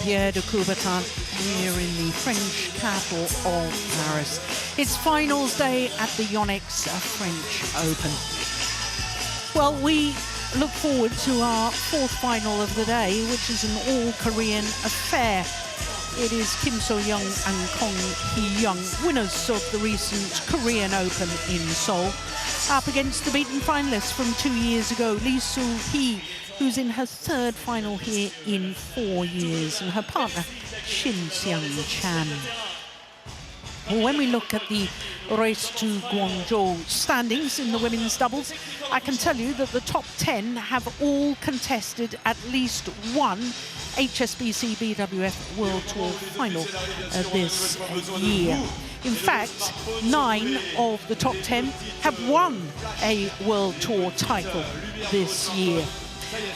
Pierre de Coubertin here in the French capital of Paris. It's finals day at the Yonex French Open. Well, we look forward to our fourth final of the day, which is an all-Korean affair. It is Kim So-young and Kong Hee-young, winners of the recent Korean Open in Seoul, up against the beaten finalists from 2 years ago, Lee Soo-hee, who's in her third final here in 4 years, and her partner, Shin Seung-chan. Well, when we look at the Race to Guangzhou standings in the women's doubles, I can tell you that the top 10 have all contested at least one HSBC BWF World Tour final this year. In fact, 9 of the top 10 have won a World Tour title this year.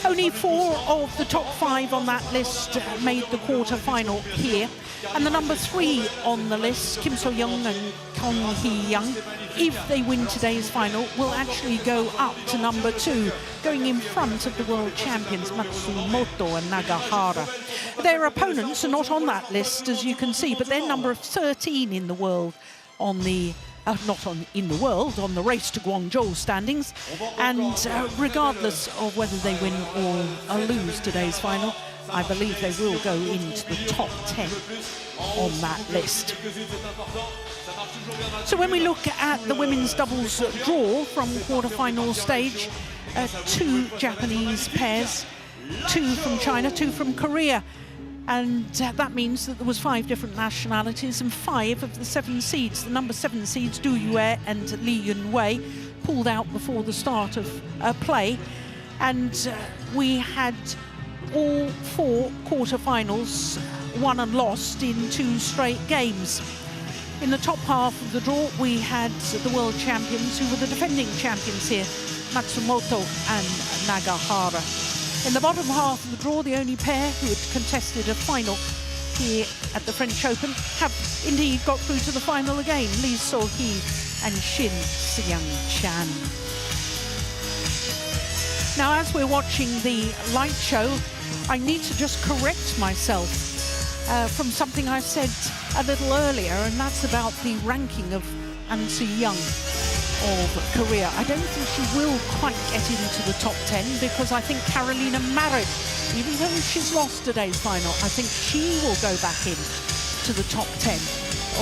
Only 4 of the top 5 on that list made the quarter-final here. And the number 3 on the list, Kim So-young and Kong Hee-young, if they win today's final, will actually go up to number 2, going in front of the world champions Matsumoto and Nagahara. Their opponents are not on that list, as you can see, but they're number 13 in the world on the on the Race to Guangzhou standings. And regardless of whether they win or lose today's final, I believe they will go into the top 10 on that list. So when we look at the women's doubles draw from quarter-final stage, 2 Japanese pairs, 2 from China, 2 from Korea. And that means that there was 5 different nationalities and 5 of the 7 seeds. The number 7 seeds, Du Yue and Lee Yun-wei, pulled out before the start of play. And we had all 4 quarterfinals won and lost in 2 straight games. In the top half of the draw, we had the world champions, who were the defending champions here, Matsumoto and Nagahara. In the bottom half of the draw, the only pair who had contested a final here at the French Open have indeed got through to the final again, Lee So-hee and Shin Seung-chan. Now, as we're watching the light show, I need to just correct myself from something I said a little earlier, and that's about the ranking of An Si-young of Korea. I don't think she will quite get into the top 10, because I think Carolina Marin, even though she's lost today's final, I think she will go back in to the top 10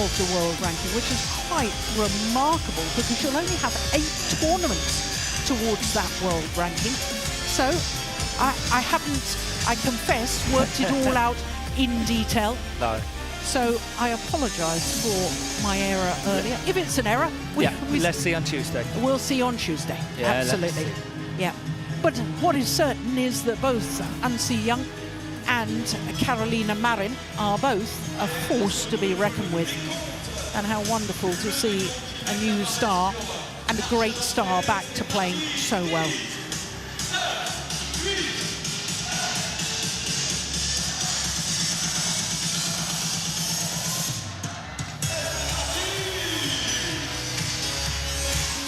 of the world ranking, which is quite remarkable, because she'll only have 8 tournaments towards that world ranking. So I haven't, I confess, worked it all out in detail. No. So I apologise for my error earlier. If it's an error, let's see on Tuesday. We'll see on Tuesday. Yeah, absolutely. Yeah. But what is certain is that both An Si-young and Carolina Marin are both a force to be reckoned with. And how wonderful to see a new star and a great star back to playing so well.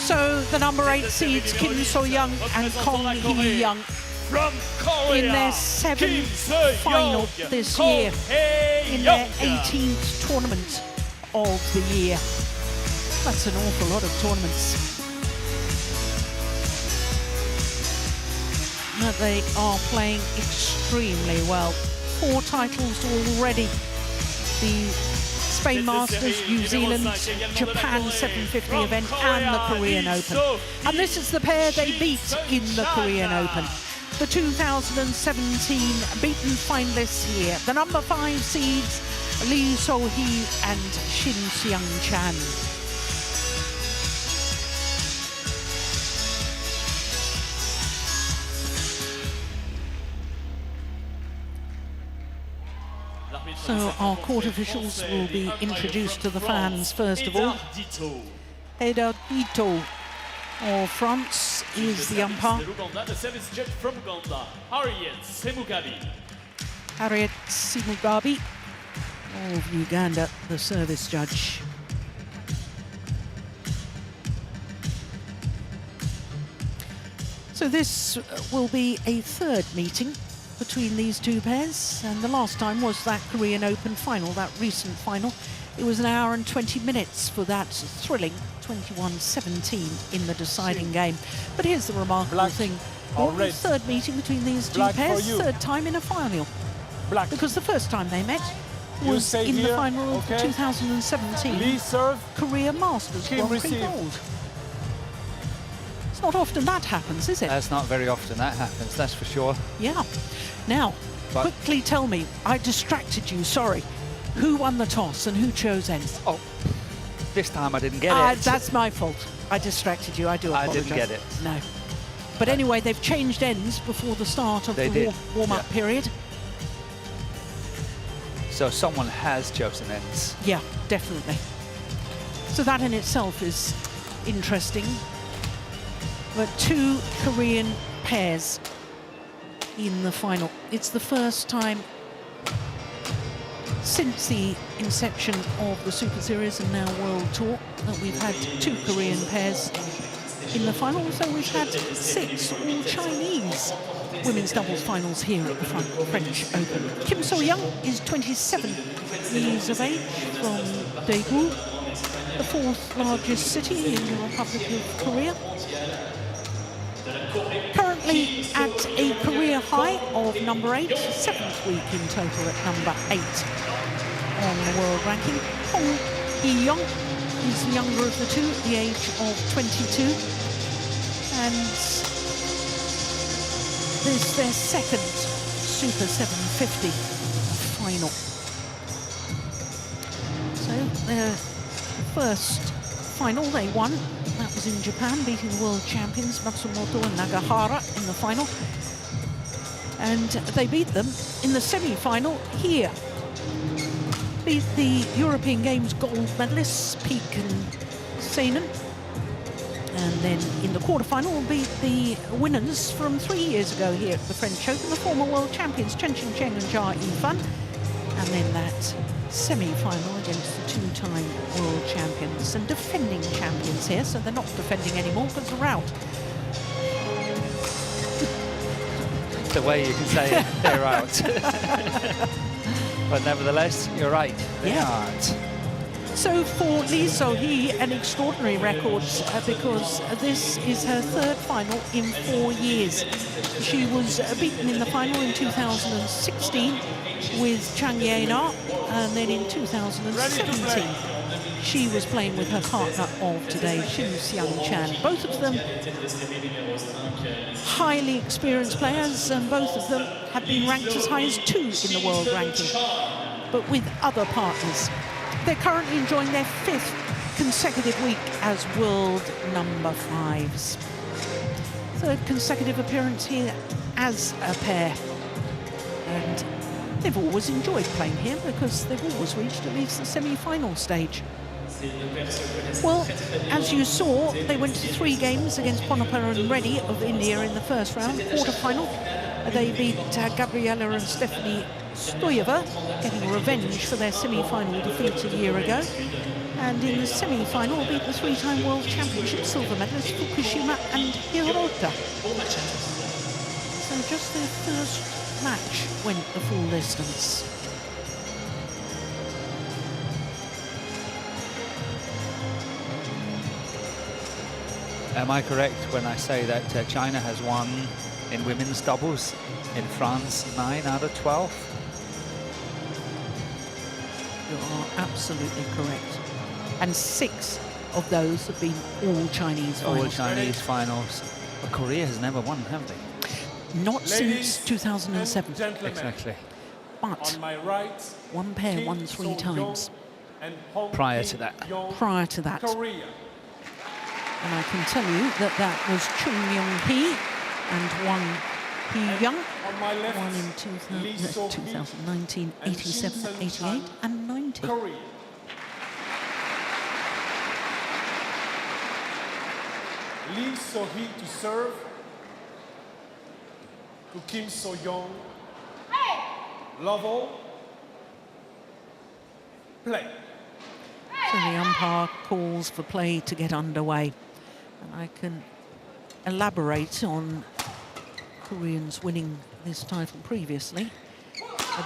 So the number 8 seeds, Kim So-young and Kong Hee-young, from Korea, in their 7th final this year, in their 18th tournament of the year. That's an awful lot of tournaments. But they are playing extremely well. 4 titles already. The Spain Masters, New Zealand, Japan 750 event and the Korean Open. And this is the pair they beat in the Korean Open. The 2017 beaten finalists here. The number 5 seeds, Lee So-hee and Shin Seung-chan. So our court officials will be introduced to the fans first of all. Edard Ito of France is the umpire. The service judge from Uganda, Harriet Semugabi. Harriet Semugabi of Uganda, the service judge. So this will be a 3rd meeting between these two pairs, and the last time was that Korean Open final, that recent final. It was an hour and 20 minutes for that thrilling 21-17 in the deciding game. But here's the remarkable thing. The third meeting between these two pairs, third time in a final. Black. Because the first time they met was in the final of the 2017 Lee serve. Korea Masters Grand Prix Gold. It's not often that happens, is it? That's not very often that happens, that's for sure. Yeah. Now, quickly tell me, I distracted you, sorry. Who won the toss and who chose ends? Oh, this time I didn't get it. That's my fault. I distracted you, I do apologise. I didn't get it. No. But anyway, they've changed ends before the start of the warm-up period. So someone has chosen ends. Yeah, definitely. So that in itself is interesting. But two Korean pairs in the final. It's the first time since the inception of the Super Series and now World Tour that we've had two Korean pairs in the final. So we've had 6 all-Chinese women's doubles finals here at the French Open. Kim So-young is 27 years of age from Daegu, the 4th largest city in the Republic of Korea. Currently at a career high of number 8, 7th week in total at number 8 on the world ranking. Hong Hee-young is the younger of the two at the age of 22. And this is their second Super 750 final. So their first final they won. That was in Japan, beating the world champions Matsumoto and Nagahara in the final. And they beat them in the semi-final here. Beat the European Games gold medalists, Peek and Seinan. And then in the quarterfinal, beat the winners from 3 years ago here at the French Open, the former world champions Chen Qingcheng and Jia Yifan. And then that semi-final against the two-time world champions and defending champions here, so they're not defending anymore because they're out. The way you can say it, they're out. But nevertheless, you're right, they aren't. So for Lee So-hee, an extraordinary record because this is her third final in 4 years. She was beaten in the final in 2016 with Chang Ye-na, and then in 2017 she was playing with her partner of today, Shin Seung-chan. Both of them highly experienced players, and both of them have been ranked as high as 2 in the world ranking, but with other partners. They're currently enjoying their 5th consecutive week as world number 5s. Third consecutive appearance here as a pair. And they've always enjoyed playing here because they've always reached at least the semi-final stage. Well, as you saw, they went to 3 games against Ponnappa and Reddy of India in the first round. Quarter-final, they beat Gabriela and Stephanie Stoyeva, getting revenge for their semi-final defeat a year ago. And in the semi-final, beat the 3-time World Championship silver medalists Fukushima and Hirota. So just their first match went the full distance. Am I correct when I say that China has won in women's doubles in France 9 out of 12? You are absolutely correct. And 6 of those have been all Chinese finals. All Chinese finals. But Korea has never won, have they? Not since 2007. Exactly. But on my right, one pair won 3 times prior to that. Prior to that. Korea. And I can tell you that that was Chung Myung-hee and Wang Hee-young. On my left, One in 2019, 87, 88 and 90. Korea. Lee So-hee to serve. To Kim So-young. Love all. Play. So the umpire calls for play to get underway. And I can elaborate on Koreans winning this title previously,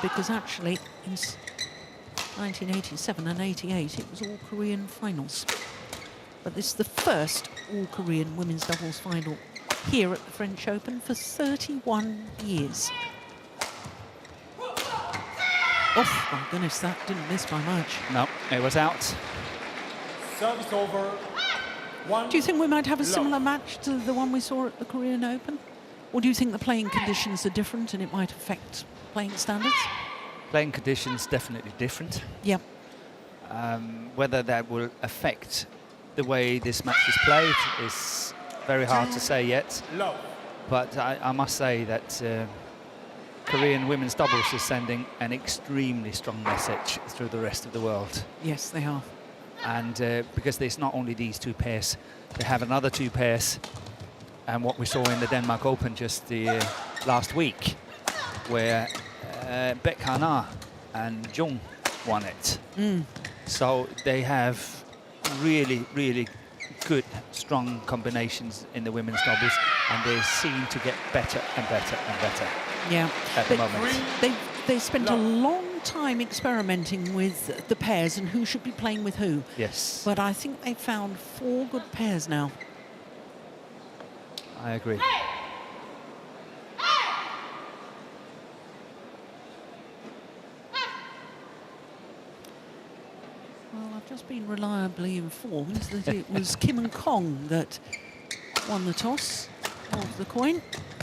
because actually in 1987 and 88 it was all Korean finals. But this is the first all-Korean women's doubles final here at the French Open for 31 years. Oh, my goodness, that didn't miss by much. No, it was out. Service over. 1. Do you think we might have a love. similar match to the one we saw at the Korean Open? Or do you think the playing conditions are different and it might affect playing standards? Playing conditions definitely different. Yeah. Whether that will affect the way this match is played is very hard to say yet. Love. But I must say that Korean women's doubles is sending an extremely strong message through the rest of the world. Yes, they are. And because there's not only these two pairs, they have another two pairs. And what we saw in the Denmark Open just the last week, where Baek Ha-na and Jung won it. So they have really, really good, strong combinations in the women's doubles, and they seem to get better and better and better Yeah. at the But moment. they spent a long time experimenting with the pairs and who should be playing with who. Yes, But I think they found 4 good pairs now. I agree. Well, I've just been reliably informed that it was Kim and Kong that won the toss of the coin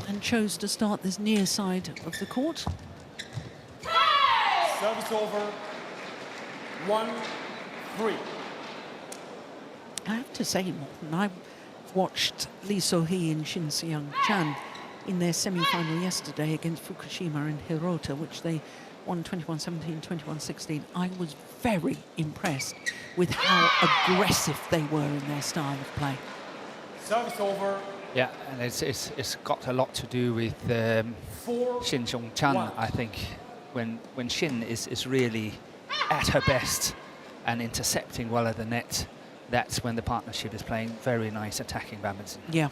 and chose to start this near side of the court. Service over. 1-3. I have to say, Morten, I watched Lee So-hee and Shin Seung-chan in their semi-final yesterday against Fukushima and Hirota, which they won 21-17, 21-16. I was very impressed with how aggressive they were in their style of play. Service over. Yeah, and it's got a lot to do with 4. Shin Seung-chan, One. I think. When Shin is really at her best and intercepting well at the net, that's when the partnership is playing very nice attacking badminton. Yeah.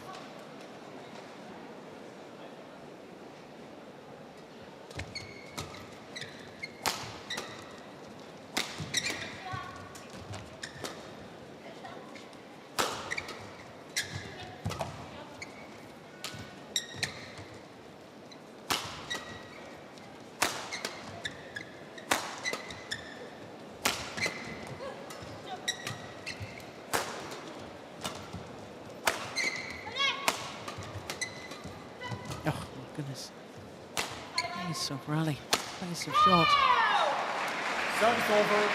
Oh, my goodness. Ace of rally. Ace of shot. Service over.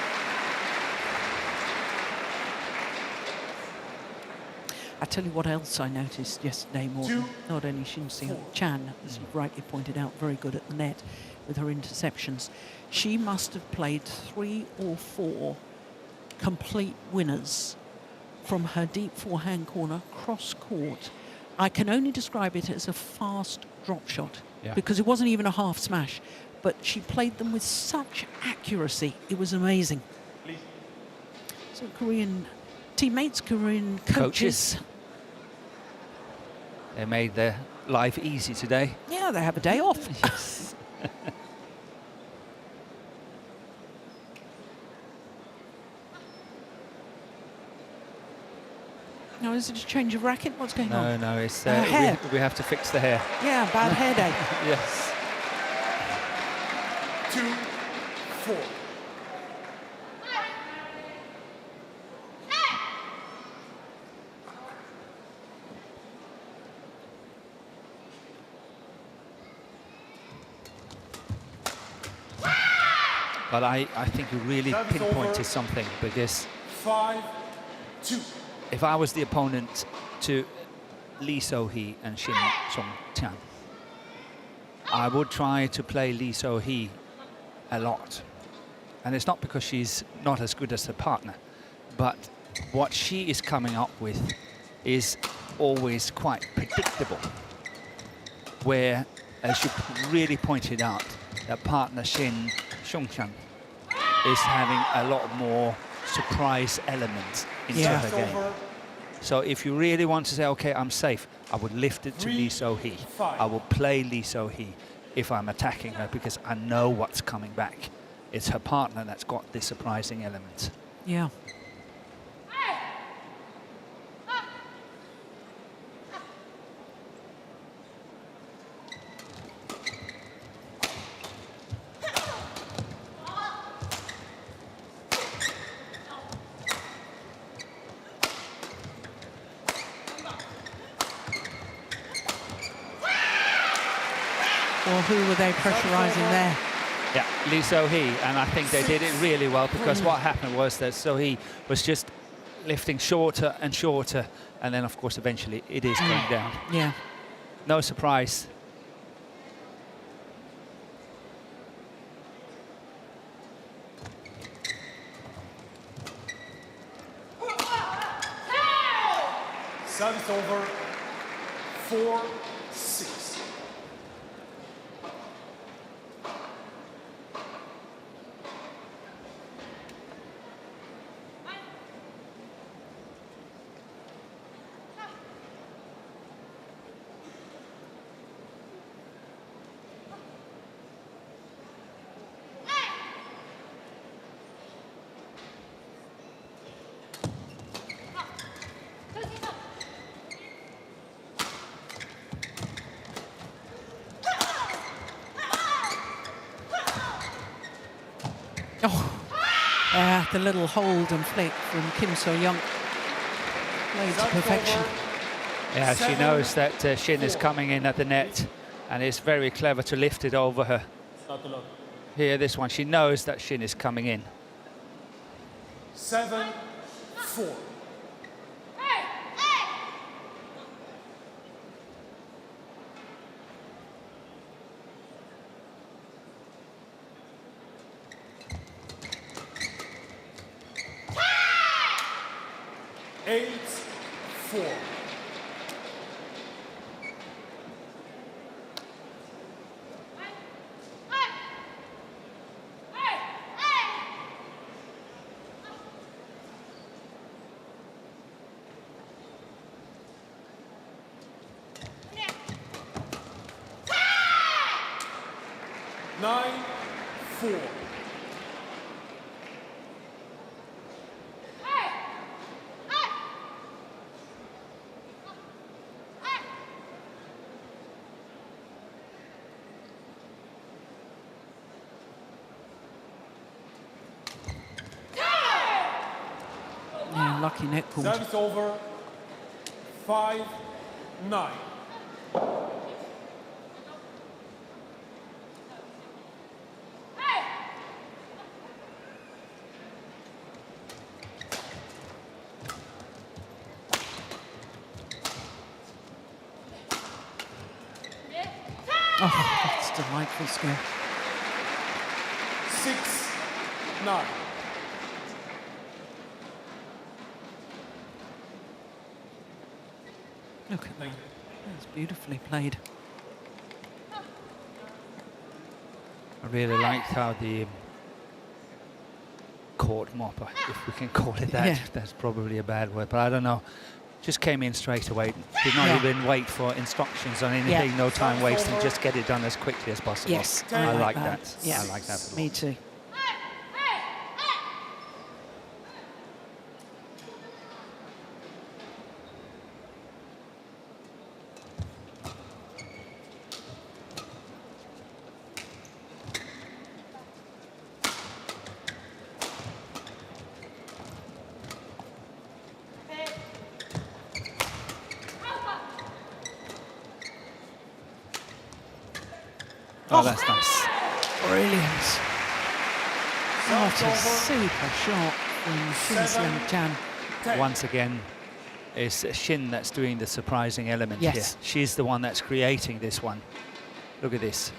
I tell you what else I noticed yesterday, Morten. 2, Not only Shin Seung-chan, as you rightly pointed out, very good at the net with her interceptions. She must have played 3 or 4 complete winners from her deep forehand corner, cross court. I can only describe it as a fast drop shot, Yeah. because it wasn't even a half smash, but she played them with such accuracy. It was amazing. Please. So Korean teammates, Korean coaches. They made their life easy today. Yeah, they have a day off. Yes. Now, is it a change of racket? What's going on? No, it's hair. we have to fix the hair. Yeah, bad hair day. Yes. 2-4. But I think you really Service pinpointed over. something, because 5-2. if I was the opponent to Lee So-hee and Shin Seung-chan, I would try to play Lee So-hee a lot. And it's not because she's not as good as her partner, but what she is coming up with is always quite predictable. Where, as you really pointed out, that partner Shin Seung-chan is having a lot more surprise elements into Yeah. her Service game. over. So if you really want to say, okay, I'm safe, I would lift it to 3, Lee So-hee. 5. I will play Lee So-hee. if I'm attacking her, because I know what's coming back. It's her partner that's got this surprising element. Yeah. Well, who were they pressurising there? Yeah, Lee So-hee, and I think they did it really well, because what happened was that So-hee was just lifting shorter and shorter, and then of course eventually it is going down. Yeah. No surprise. Service over. 4-6. Oh, the little hold and flick from Kim So-young. Played to perfection. Yeah, she knows that Shin is coming in at the net, and it's very clever to lift it over her. Here, this one, she knows that Shin is coming in. 7-4. Eight, 4. Nine, 4. Yeah, lucky net called. Service over. 5-9. Oh, that's delightful skill. 6-9. Look at that. That's beautifully played. I really liked how the court mopper, if we can call it that, Yeah. that's probably a bad word, but I don't know, just came in straight away, did not Yeah. even wait for instructions on anything, Yeah. no time wasting, just get it done as quickly as possible. Yes, I like that. Yeah, I like that a lot. me too. Oh, that's nice. Brilliant. What a super shot from Shin Seung-chan. Once again, it's Shin that's doing the surprising element Yes. here. She's the one that's creating this one. Look at this.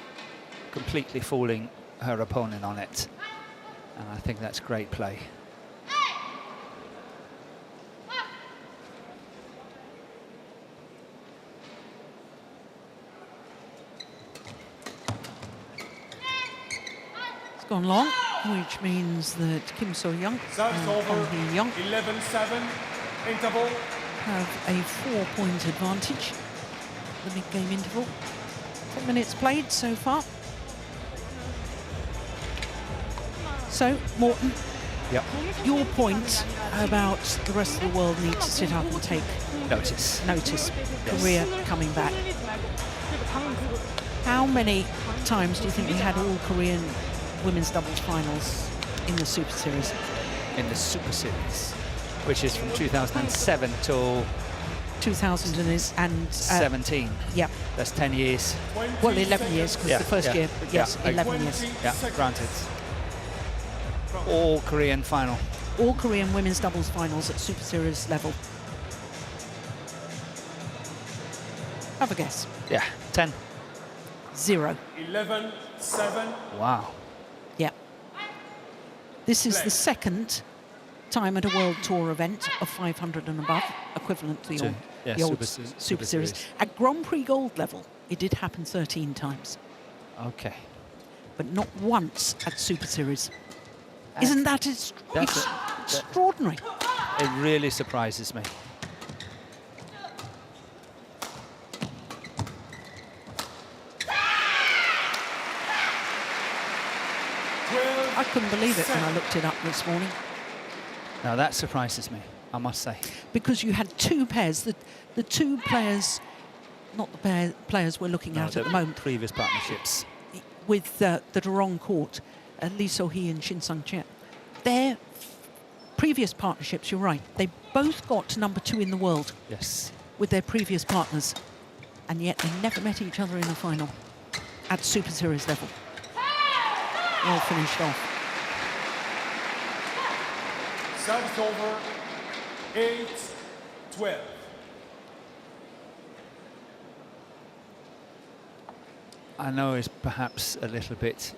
Completely fooling her opponent on it. And I think that's great play. It's gone long, which means that Kim So-young Service and over. Kang Hee-young 11-7. Interval. have a 4-point advantage. The mid-game interval. 10 minutes played so far. So, Morten, Yep. your point about the rest of the world need to sit up and take Notice. notice. Yes. Korea coming back. How many times do you think we had all Korean women's doubles finals in the Super Series? In the Super Series, which is from 2007 till 2017. Yeah, That's 10 years. well, 11 years because Yeah, the first yeah, year, but yes, yeah. 11 years. Yeah, granted. All Korean final. All Korean women's doubles finals at Super Series level. Have a guess. Yeah, 10. 0. 11-7. Wow. Yeah. This is the second time at a World Tour event of 500 and above, equivalent to the To- old, yeah, the old Super Super Series. Series. At Grand Prix Gold level, it did happen 13 times, Okay. but not once at Super Series. Isn't that That's extraordinary? It really surprises me. I couldn't believe it when I looked it up this morning, Now that surprises me, I must say. because you had two pairs, the two players, not the players we're looking at the the moment, previous partnerships. with that are on court, Lee So-hee and Shin Sung-cheon. Their previous partnerships, you're right, they both got to number 2 in the world Yes. with their previous partners, and yet they never met each other in a final at Super Series level. All finished off. Service over. 8-12. I know it's perhaps a little bit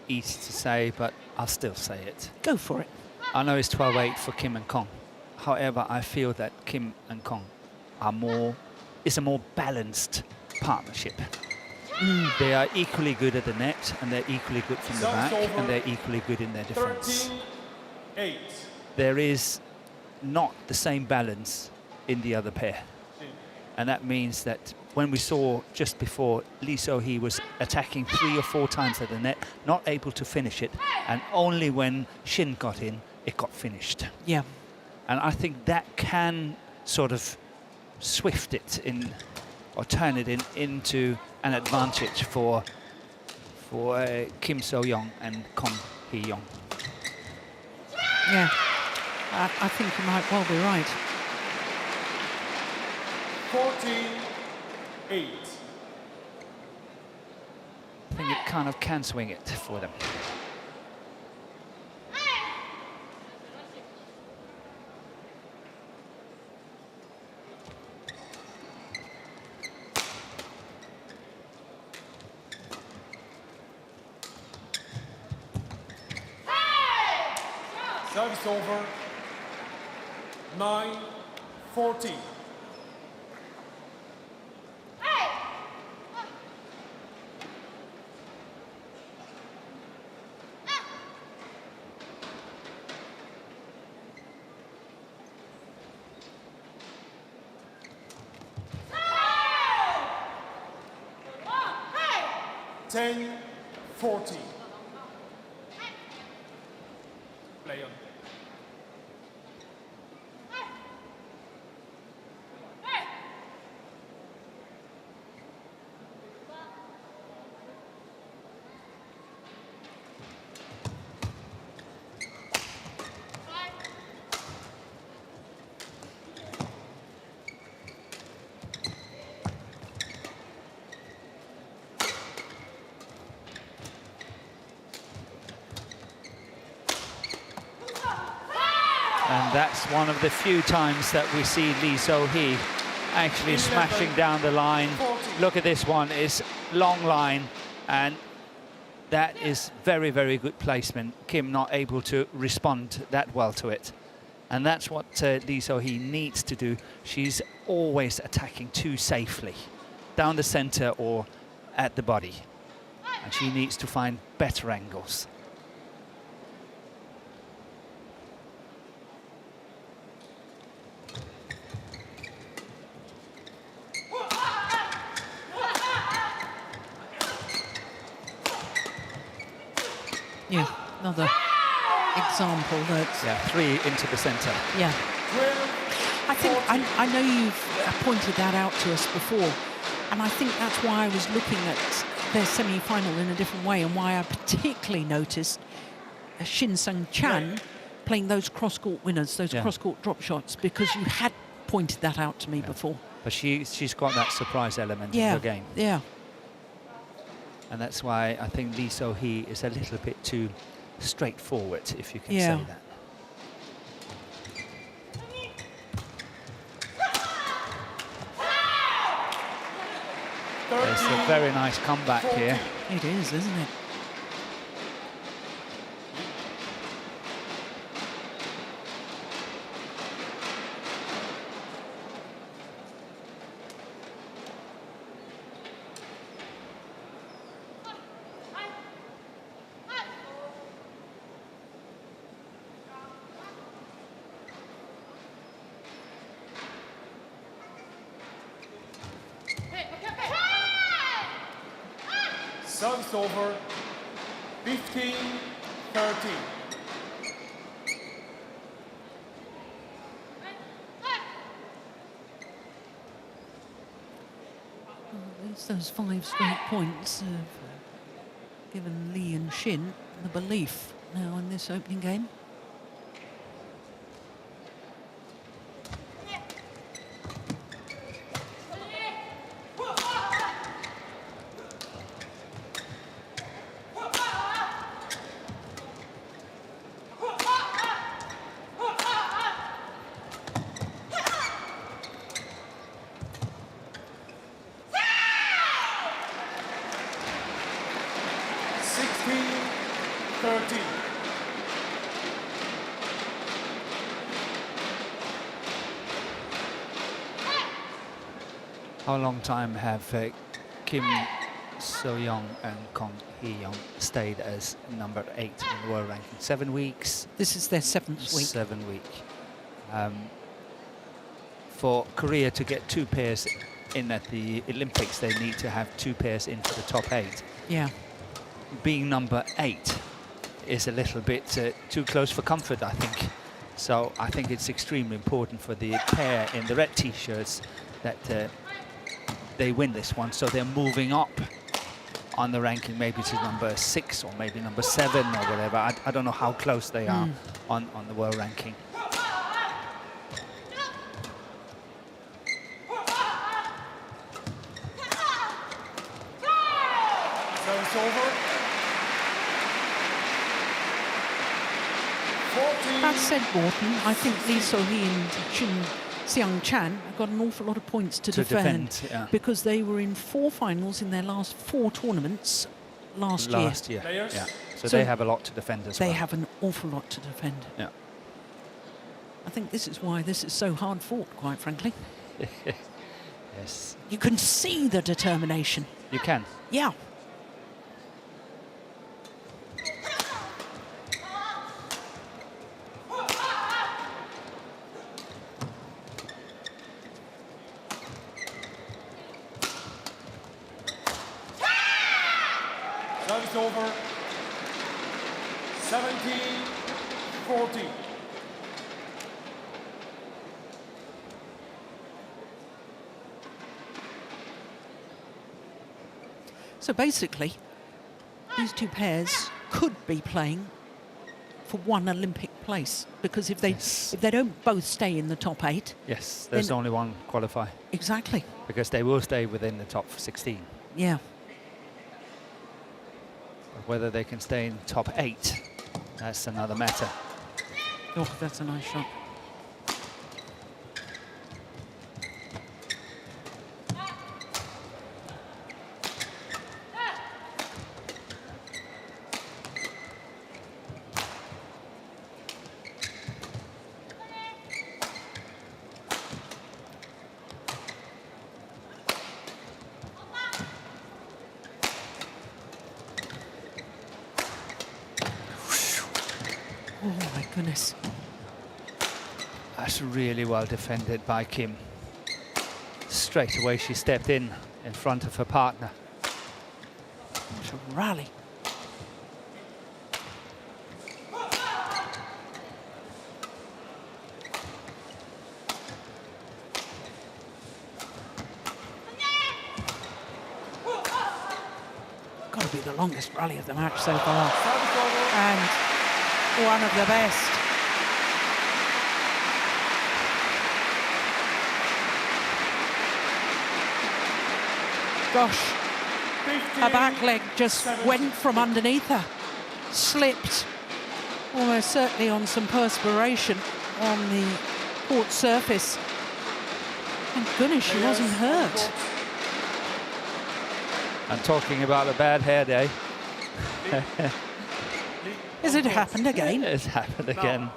easy to say, but I'll still say it. Go for it. I know it's 12-8 for Kim and Kong. However, I feel that Kim and Kong is a more balanced partnership. They are equally good at the net, and they're equally good from the back, and they're equally good in their defense. 13-8. There is not the same balance in the other pair. And that means that when we saw just before, Lee So-hee was attacking 3 or 4 times at the net, not able to finish it, and only when Shin got in, it got finished. Yeah. And I think that can sort of swift it in, or turn it into an advantage for Kim So-young and Kong Hee-young. Yeah. I think you might well be right. 14-8. I think it kind of can swing it for them. Service over. 9-14. Ten, 14. Play on. And that's one of the few times that we see Lee So-hee actually smashing down the line. Look at this one, it's long line, and that is very, very good placement. Kim not able to respond that well to it. And that's what Lee So-hee needs to do. She's always attacking too safely, down the center or at the body. And she needs to find better angles. Another example that, Yeah, 3 into the centre. yeah. 12, I think 14. I know you've pointed that out to us before, and I think that's why I was looking at their semi-final in a different way, and why I particularly noticed Shin Sung-chan playing those cross-court winners, those Yeah. cross-court drop shots, because you had pointed that out to me before. But she's got that surprise element in Yeah, her game. yeah. And that's why I think Lee So-hee is a little bit too straightforward, if you can Yeah. say that. It's a very nice comeback here. It is, isn't it? Service over. 15, 13. At least those 5 straight points have given Lee and Shin the belief now in this opening game. How long time have Kim So-young and Kong Hee-young stayed as number 8 in the world ranking? 7 weeks? This is their 7th week. 7 week. For Korea to get 2 pairs in at the Olympics, they need to have 2 pairs into the top 8. Yeah. Being number 8 is a little bit too close for comfort, I think. So I think it's extremely important for the pair in the red t-shirts that they win this one, so they're moving up on the ranking, maybe to number 6 or maybe number 7 or whatever. I don't know how close they are on the world ranking. Service over. 14. That said, Morton, I think Lee So-hee and Shin Seung-chan have got an awful lot of points to defend, yeah. because they were in 4 finals in their last 4 tournaments last year. Players. Yeah. So So they have a lot to defend as well. They have an awful lot to defend. Yeah. I think this is why this is so hard fought, quite frankly. Yes, You can see the determination. you can. Yeah. Service over. 17, 14. So basically, these 2 pairs could be playing for 1 Olympic place, because if they Yes. if they don't both stay in the top 8, Yes, there's Then- only one qualify, exactly. because they will stay within the top 16. Yeah. But whether they can stay in top 8, that's another matter. Oh, that's a nice shot. Oh my goodness. That's really well defended by Kim. Straight away she stepped in front of her partner. To rally. to be the longest rally of the match so far. Service over. And one of the best. Gosh, 15, her back leg just 17. went from underneath her, slipped almost certainly on some perspiration on the court surface. Thank goodness she wasn't hurt. And talking about a bad hair day, Has it happened again? it's happened again.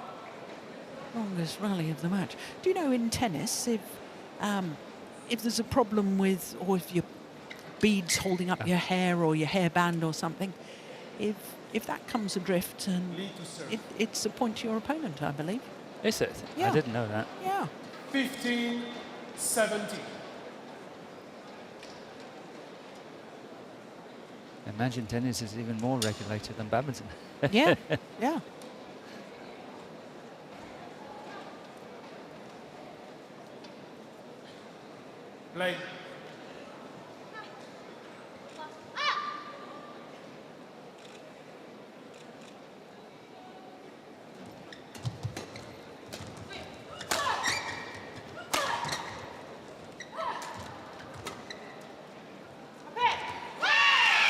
Longest rally of the match. Do you know in tennis if there's a problem with, or if your beads holding up your hair or your hairband or something, if that comes adrift, and Lead to serve. it's a point to your opponent, I believe. Is it? Yeah. I didn't know that. Yeah. 15, 17. Imagine tennis is even more regulated than badminton. Yeah. Yeah. Play.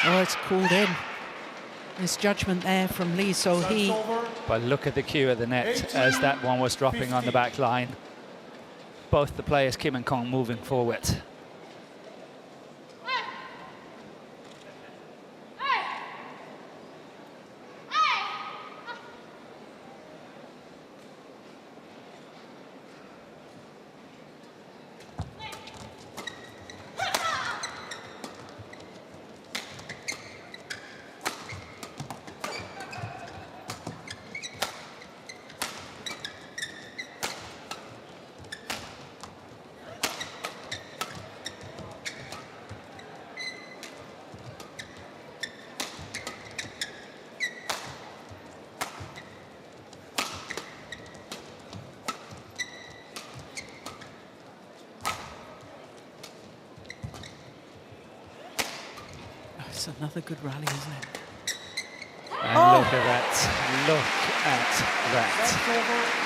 Oh, it's called in. Misjudgment there from Lee So-hee. Service over. But look at the cue at the net 18, as that one was dropping on the 15. back line. Both the players, Kim and Kong, moving forward. It's another good rally, isn't it? And Oh! look at that. Look at that. Service over.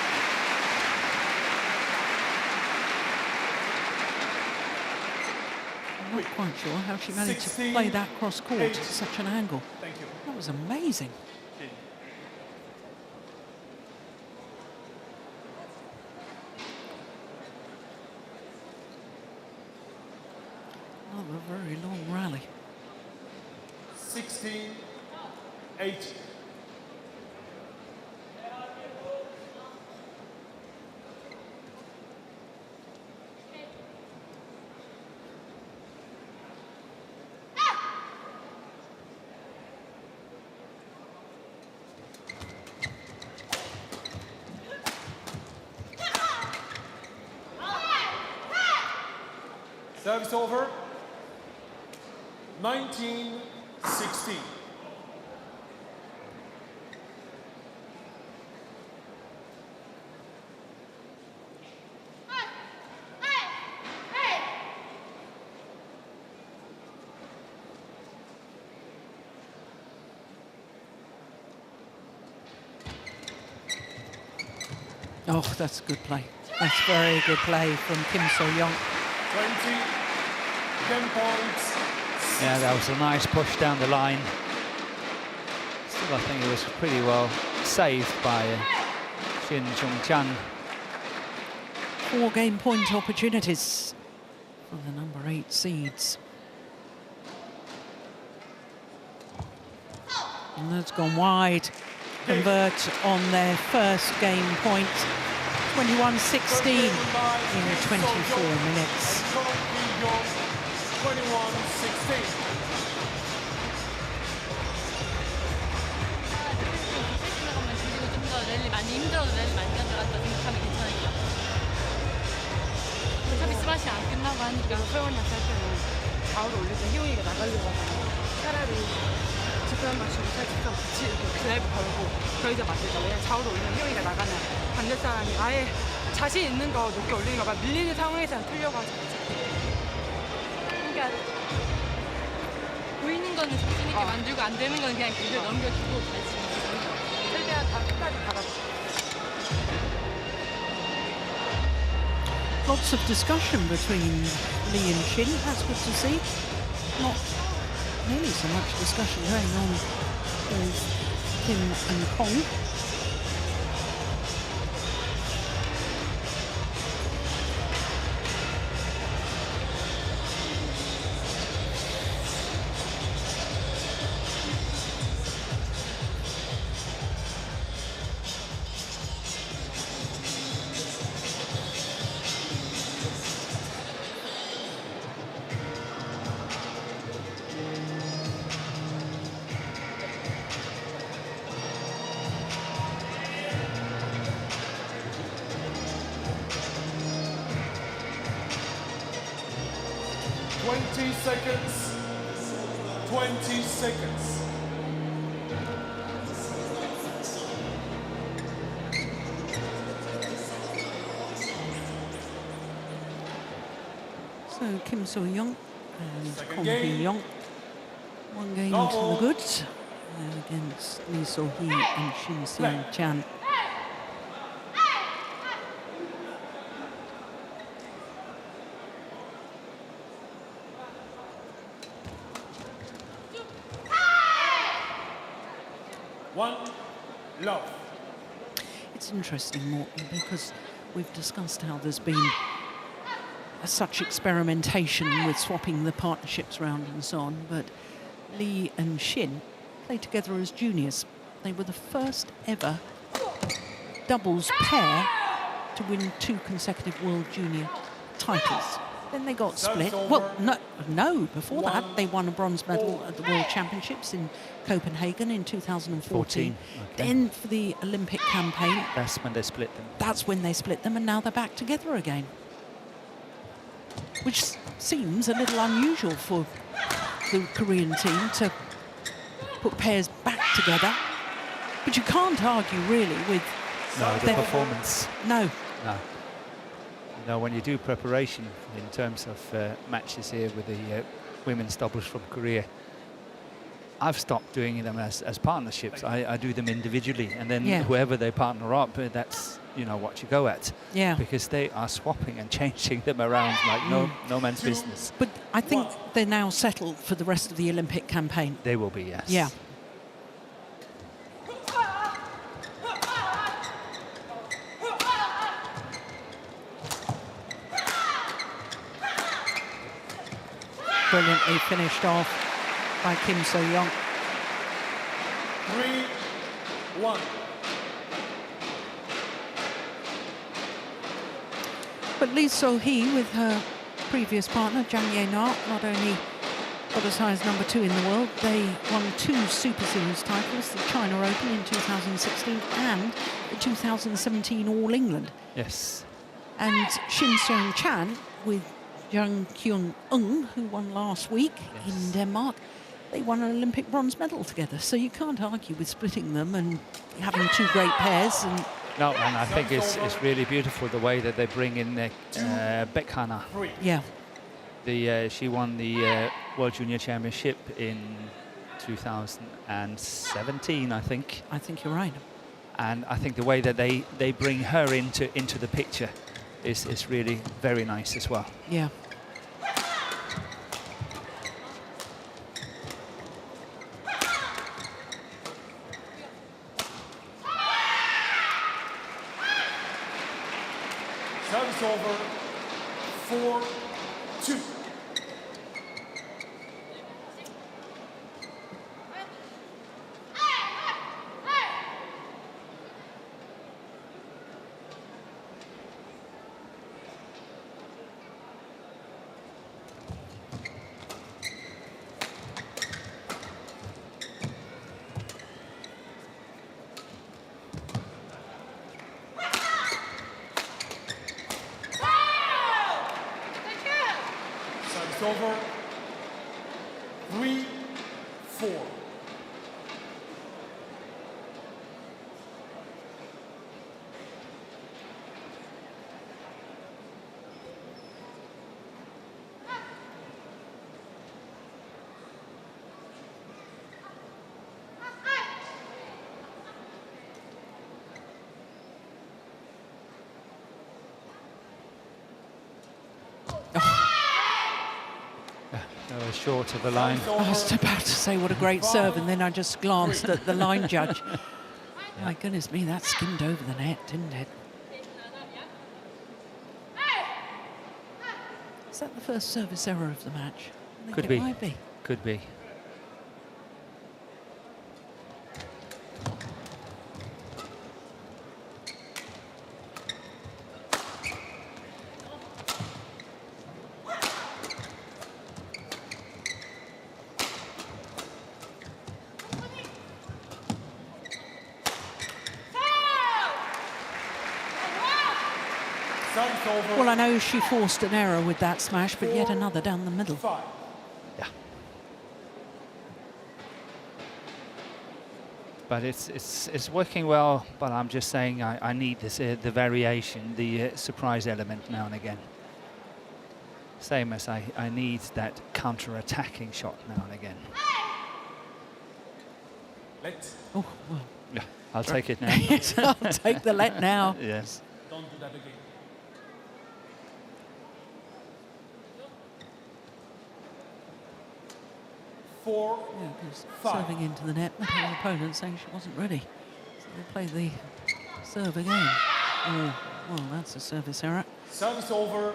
I'm not quite sure how she managed to 16, play that cross court at 8. such an angle. Thank you. That was amazing. Oh, a very long rally. 16, 8. Service over. 19, 16. Oh, that's good play. That's very good play from Kim So-young. 20, 10 points. Yeah, that was a nice push down the line. Still, I think it was pretty well saved by Shin Chung-chan. 4 game point opportunities for the number 8 seeds. And that's gone wide. Convert on their first game point. 21-16 in 24 minutes. 21-16. 랠리 많이 힘들어도 랠리 많이 가져갔다 생각하면 괜찮을 것 같아요. 어차피 스마시 안 끝나고 하니까 소영언니한테 할 때는 좌우로 올릴 때 희용이가 나가려고 하잖아요. 차라리 직관 마시고 살짝 같이 이렇게 드라이브 걸고 저희자 맞을까. 왜냐면 좌우로 올리면 희용이가 나가면 반대 사람이 아예 자신 있는 거 높게 올리는 거 막 밀리는 상황에서는 틀려고 하지 않죠. 그러니까 보이는 거는 자신 있게 만들고 안 되는 건 그냥 길을 넘겨주고 다시 최대한 다 끝까지 가가지고. Lots of discussion between Lee and Shin. That's good to see. Not nearly so much discussion going on with Kim and Kong. Seconds. 20 seconds. So Kim So-young and Second Kong game. Hee-young. One game No to the ball. goods against Lee So-hee and Shin Seung-chan. One love. It's interesting, Morton, because we've discussed how there's been such experimentation with swapping the partnerships around and so on, but Lee and Shin played together as juniors. They were the first ever doubles pair to win 2 consecutive World Junior titles. Then they got split. Well, no, before that they won a bronze medal at the World Championships in Copenhagen in 2014. Okay. Then for the Olympic campaign, That's when they split them. that's when they split them, and now they're back together again. Which seems a little unusual for the Korean team to put pairs back together. But you can't argue really with No, the their- performance. No, No. You know, when you do preparation in terms of matches here with the women's doubles from Korea, I've stopped doing them as partnerships. I do them individually, and then Yeah. whoever they partner up, that's what you go at. yeah. Because they are swapping and changing them around like no man's business. But I think they're now settled for the rest of the Olympic campaign. They will be, yes. Yeah. Brilliantly finished off by Kim So-young. 3-1. But Lee So-hee, with her previous partner, Jang Ye-na, not only got as high as number 2 in the world, they won 2 Super Series titles, the China Open in 2016 and the 2017 All England. Yes. And Shin Seung-chan with Jung Kyung-eun, who won last week in Denmark, they won an Olympic bronze medal together. So you can't argue with splitting them and having 2 great pairs. And No, and I think it's really beautiful the way that they bring in Baek Hana. yeah, She won the World Junior Championship in 2017, I think. I think you're right. And I think the way that they bring her into the picture is really very nice as well. Yeah. Service over. 4-2. Service over. 3-4. short of the line. Service I was over. about to say what a great serve, and then I just glanced at the line judge. My goodness me, that skimmed over the net, didn't it? Is that the first service error of the match? I think Could it be. might be. Could be. Service over. Well, I know she forced an error with that smash, but yet another down the middle. 5. Yeah. But it's working well. But I'm just saying I need this the variation, the surprise element now and again. Same as I need that counter-attacking shot now and again. Let. Oh, well, Yeah, I'll take it now. yes, I'll take the let now. Yes. Don't do that again. 4. Yeah, because Five. serving into the net, but her opponent saying she wasn't ready. So they play the serve again. Oh, well, that's a service error. Service over.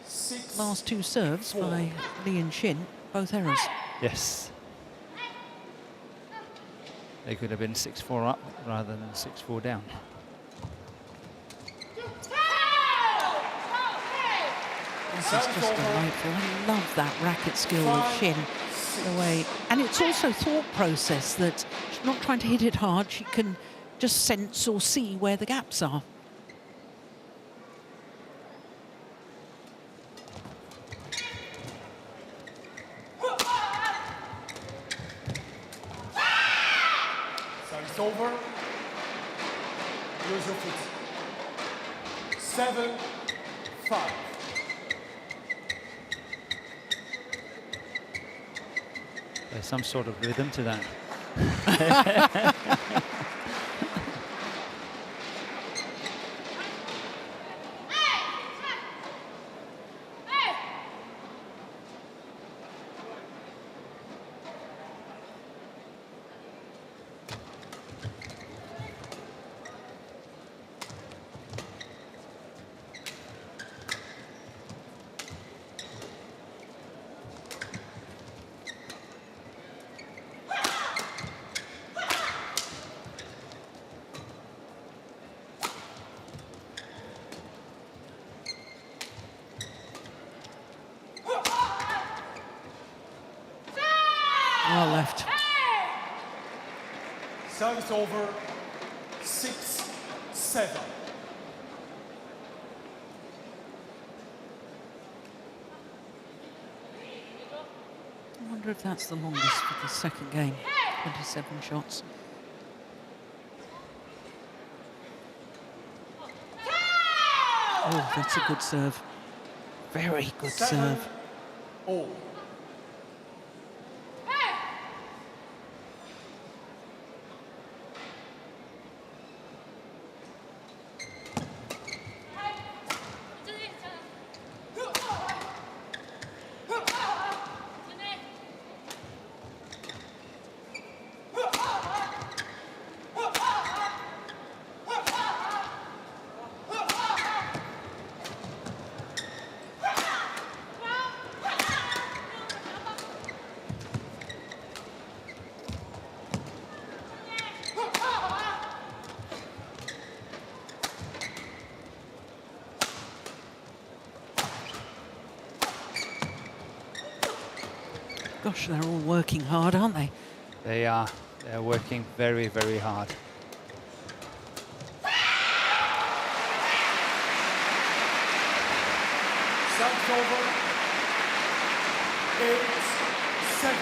6. Last two serves Four. by Lee and Shin, both errors. Yes. They could have been 6-4 up rather than 6-4 down. This is Service just over. delightful. I love that racket skill of Shin. The way, and it's also thought process that she's not trying to hit it hard. She can just sense or see where the gaps are. Service over. Use your foot. 7. 5. There's some sort of rhythm to that. Well left. Service over. 6. 7. I wonder if that's the longest for the second game. 27 shots. Oh, that's a good serve. Very good 7. serve. Oh. Gosh, they're all working hard, aren't they? They are. They're working very, very hard. Service over. 8. 7.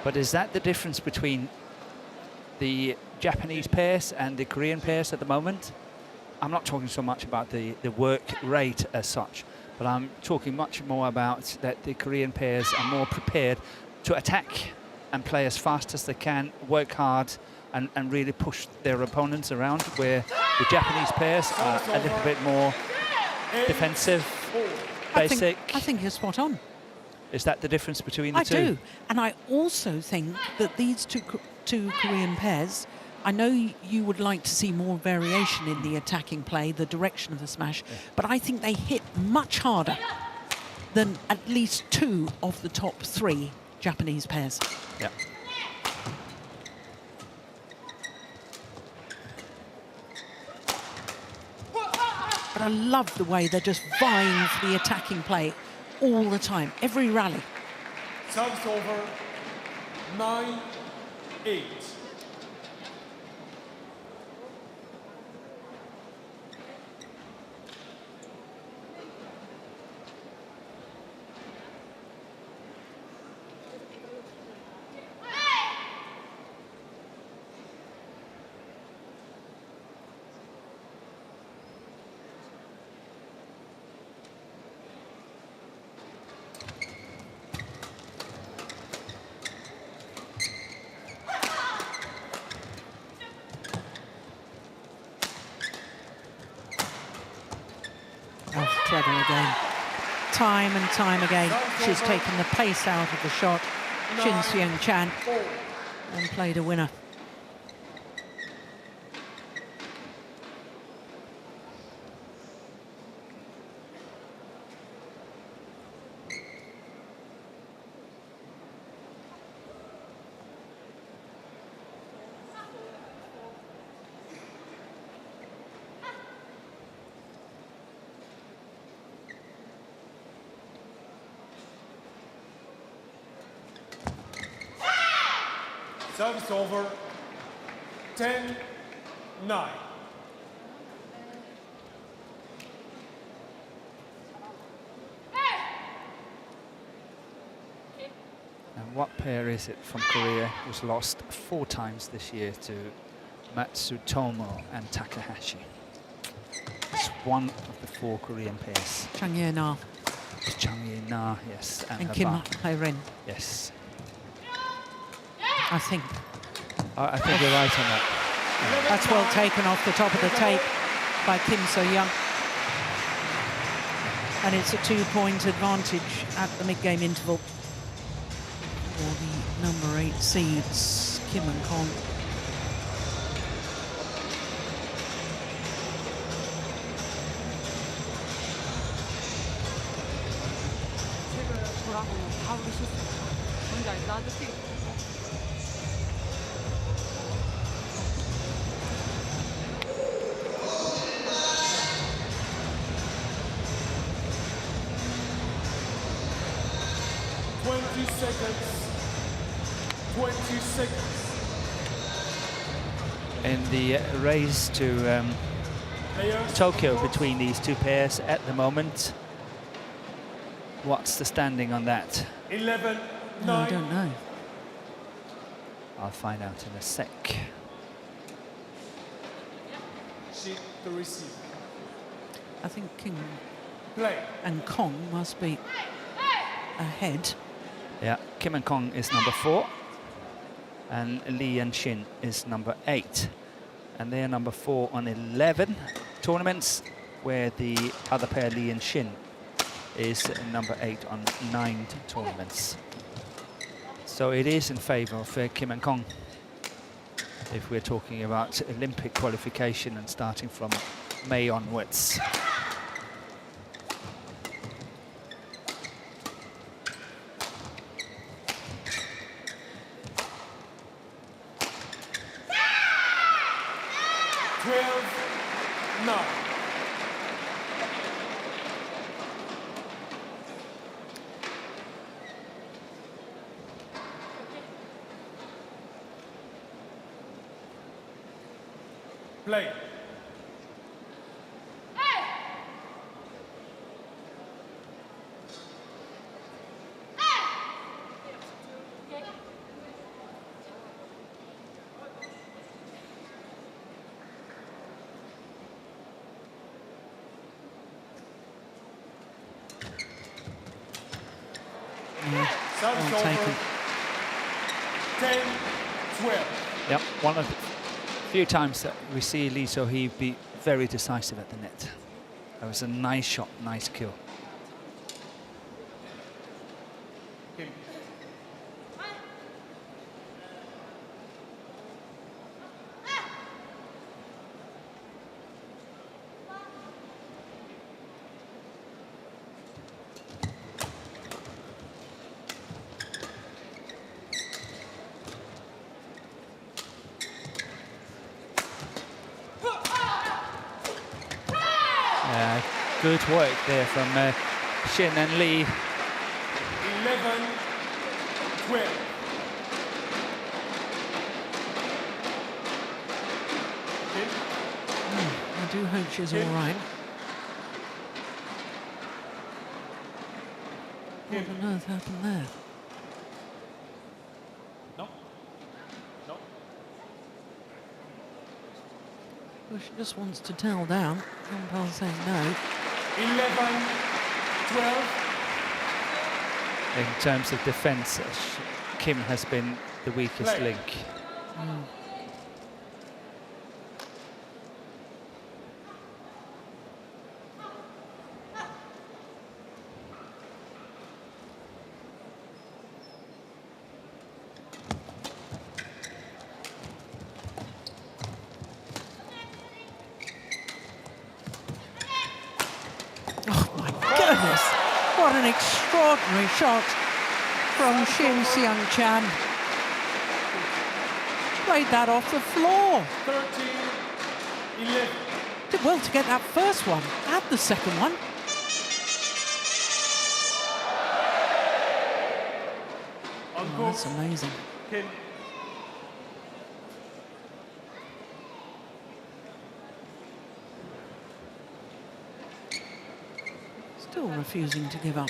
But is that the difference between the Japanese pairs and the Korean pairs at the moment? I'm not talking so much about the work rate as such, but I'm talking much more about that the Korean pairs are more prepared to attack and play as fast as they can, work hard and really push their opponents around, where the Japanese pairs are a little bit more defensive, basic. I think you're spot on. Is that the difference between the I two? do. And I also think that these two Korean pairs, I know you would like to see more variation in the attacking play, the direction of the smash, but I think they hit much harder than at least 2 of the top 3 Japanese pairs. Yeah. But I love the way they're just vying for the attacking play all the time, every rally. Service over. 9-8. Oh, clever again. Time and time again, she's taken the pace out of the shot, Shin Seung-chan, and played a winner. Service over. 10-9. And what pair is it from Korea who's lost 4 times this year to Matsutomo and Takahashi? It's one of the 4 Korean pairs. Chang Ye-na It's Chung Ye-na, yes, and and her Kim bar. Hae-rin, Yes. I think. I think you're right on that. That's well taken off the top of the tape by Kim So-young. And it's a 2-point advantage at the mid-game interval for the number 8 seeds, Kim and Kong. 책을 보라고는 다 우리 실수야. 뭔지 알지? 나한테 되게 20 seconds. 20 seconds. In the race to Players. Tokyo between these 2 pairs at the moment, what's the standing on that? 11-9. No, I don't know. I'll find out in a sec. She to receive. I think Kim Play. and Kong must be ahead. Yeah, Kim and Kong is number 4, and Lee and Shin is number 8. And they are number 4 on 11 tournaments, where the other pair, Lee and Shin, is number 8 on 9 tournaments. So it is in favour of Kim and Kong, if we're talking about Olympic qualification and starting from May onwards. Play. Service Well taken. over. 10-12. Yep, one of the few times that we see Lee So-hee be very decisive at the net. That was a nice shot, nice kill. Kim. Good work there from Shin and Lee. 11, 12. Kim. I do hope she's all right. What on earth happened there? No. No. Well, she just wants to towel down. Umpire saying no. 11, 12. In terms of defence, Kim has been the weakest Play. link. Oh my goodness! What an extraordinary shot from Shin Seung-chan. Played that off the floor. 13, 11. Did well to get that first one and the second one. On Oh, course. that's amazing. Kim. Still refusing to give up.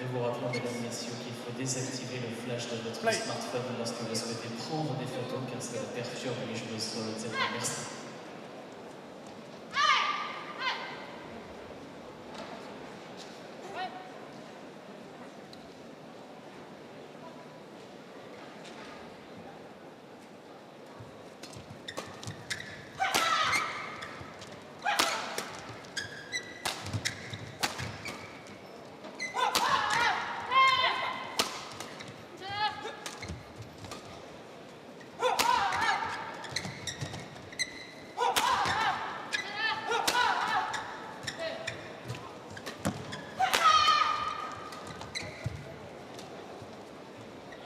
Nous vous rappelons, mesdames, messieurs, qu'il faut désactiver le flash de votre Play. smartphone lorsque vous souhaitez prendre des photos, car cela perturbe les joueuses sur le terrain. Merci.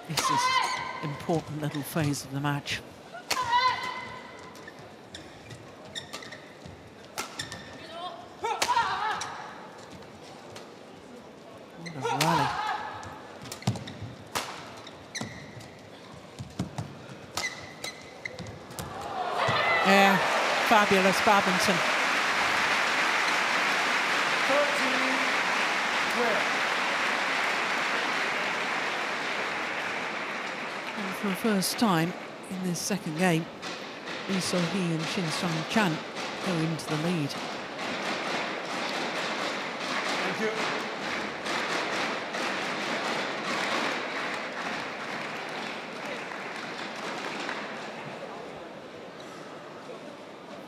This is an important little phase of the match. What a rally. Yeah, fabulous badminton. 13, 12. And for the first time in this second game, Lee So-hee and Shin Seung-chan go into the lead. Thank you.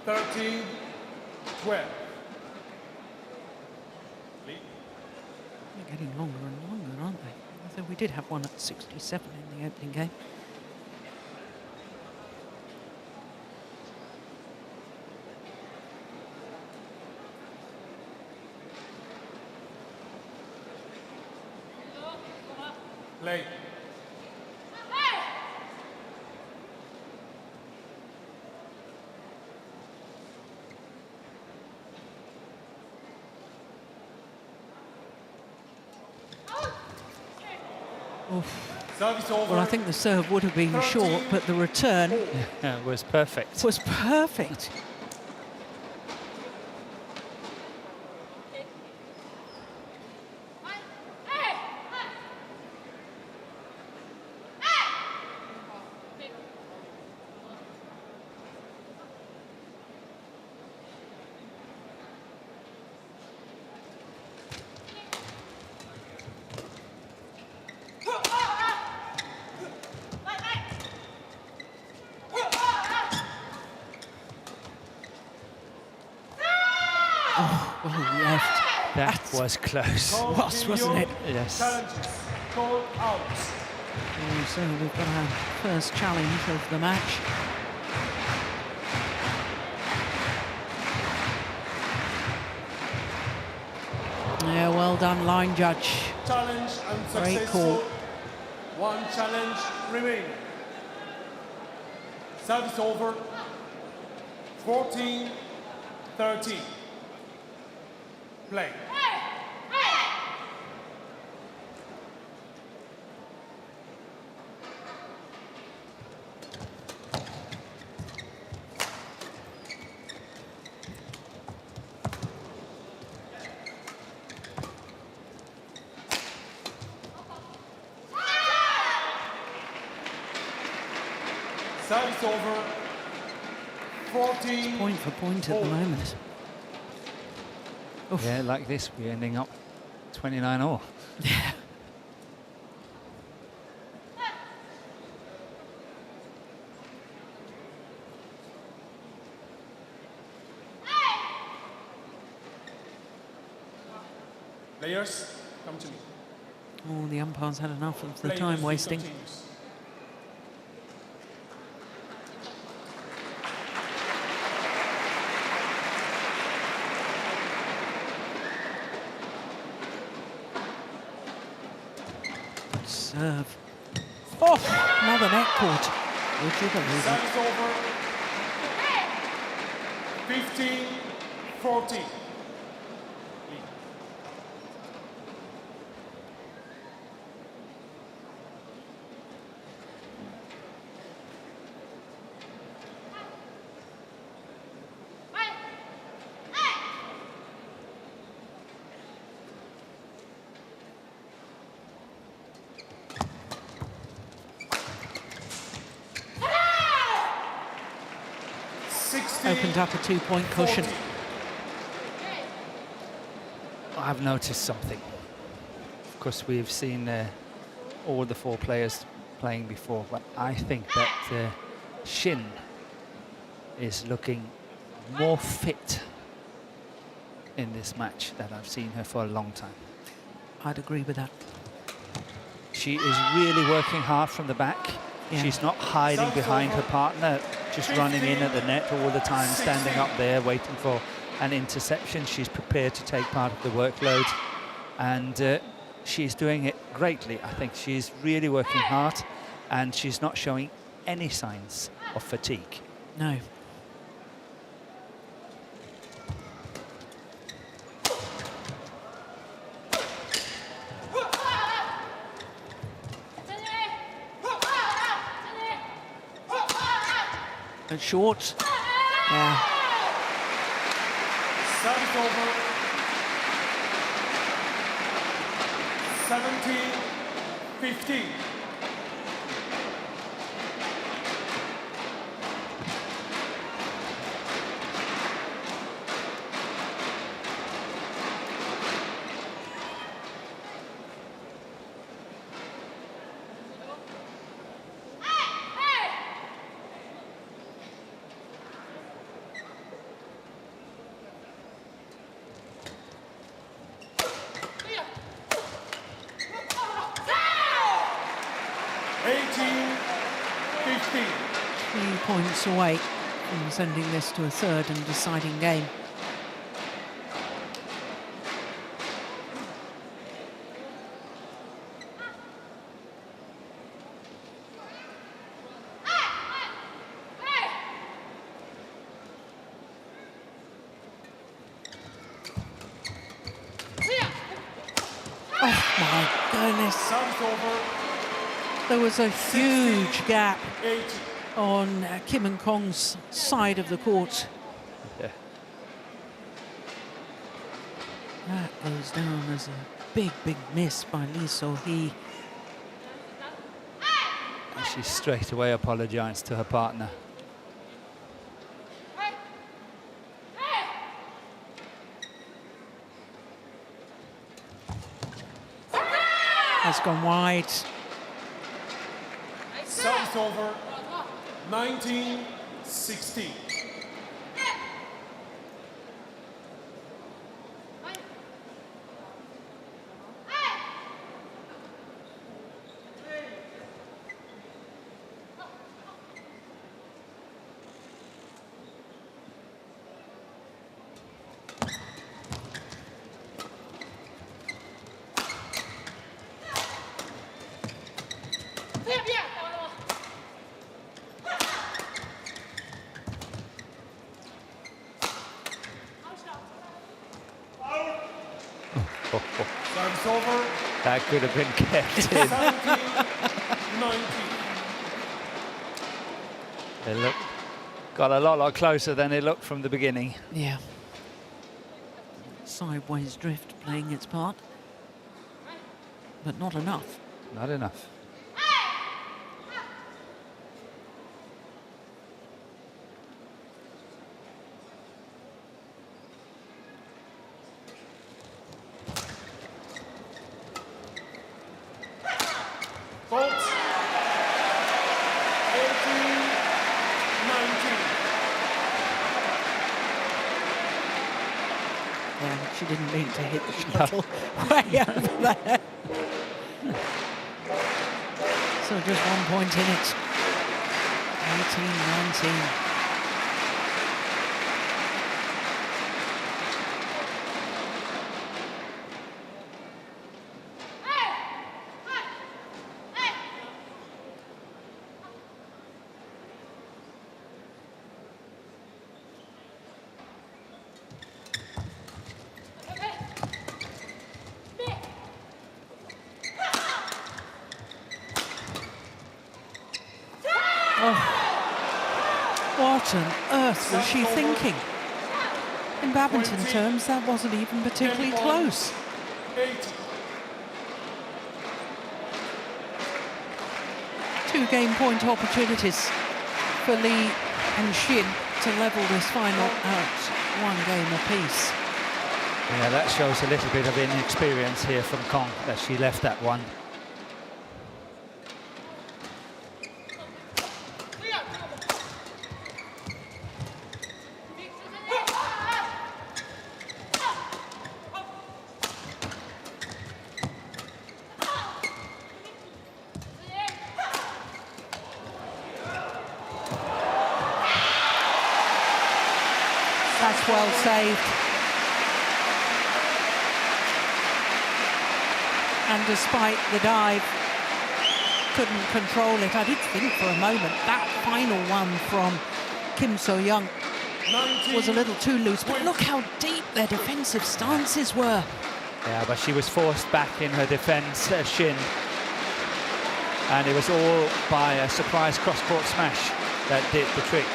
Thirteen, 12. Lee. They're getting longer and longer, aren't they? Although we did have one at 67 in the opening game. Play. Service over. Well, I think the serve would have been short, but the return Was perfect. was perfect. That was close. Was, wasn't it? Yes. Challenges. Call out. So we've got our first challenge of the match. Yeah, well done, line judge. Challenge Great unsuccessful. call. One challenge remain. Service over. 14-13. Play. Service over. 14. Point for point at the moment. Oof. Yeah, like this, we're ending up 29-all. Yeah. Players, come to me. Oh, the umpire's had enough of the Play time as we wasting. continues. Serve. Oh, another net caught. Would you believe it? Service over. 15-14. Opened up a 2-point cushion. I've noticed something. Of course, we've seen all the four players playing before, but I think that Shin is looking more fit in this match than I've seen her for a long time. I'd agree with that. She is really working hard from the back. Yeah. She's not hiding behind her partner, just running in at the net all the time, standing up there waiting for an interception. She's prepared to take part of the workload, and she's doing it greatly. I think she's really working hard, and she's not showing any signs of fatigue. No. And short. Yeah. Service over. 17-15. Points away from sending this to a third and deciding game. Oh my goodness. Service over. There was a huge gap 18. on Kim and Kong's side of the court. Yeah. That goes down as a big, big miss by Lee So-hee. And she straight away apologised to her partner. Has gone wide. Service over. 19-16. Service over. That could have been kept in. 17-19. It got a lot closer than it looked from the beginning. Yeah. Sideways drift playing its part, but not enough. Not enough. Fault. 18-19. Yeah, she didn't mean to hit the shuttle way over there. So just 1 point in it. 18-19. What on earth was she thinking? In badminton terms, that wasn't even particularly close. 8. 2 game point opportunities for Lee and Shin to level this final out 1 game apiece. Yeah, that shows a little bit of inexperience here from Kong, that she left that one. That's well saved. And despite the dive, couldn't control it. I did think for a moment that final one from Kim So-young was a little too loose, but look how deep their defensive stances were. Yeah, but she was forced back in her defence, Shin. And it was all by a surprise cross-court smash that did the trick,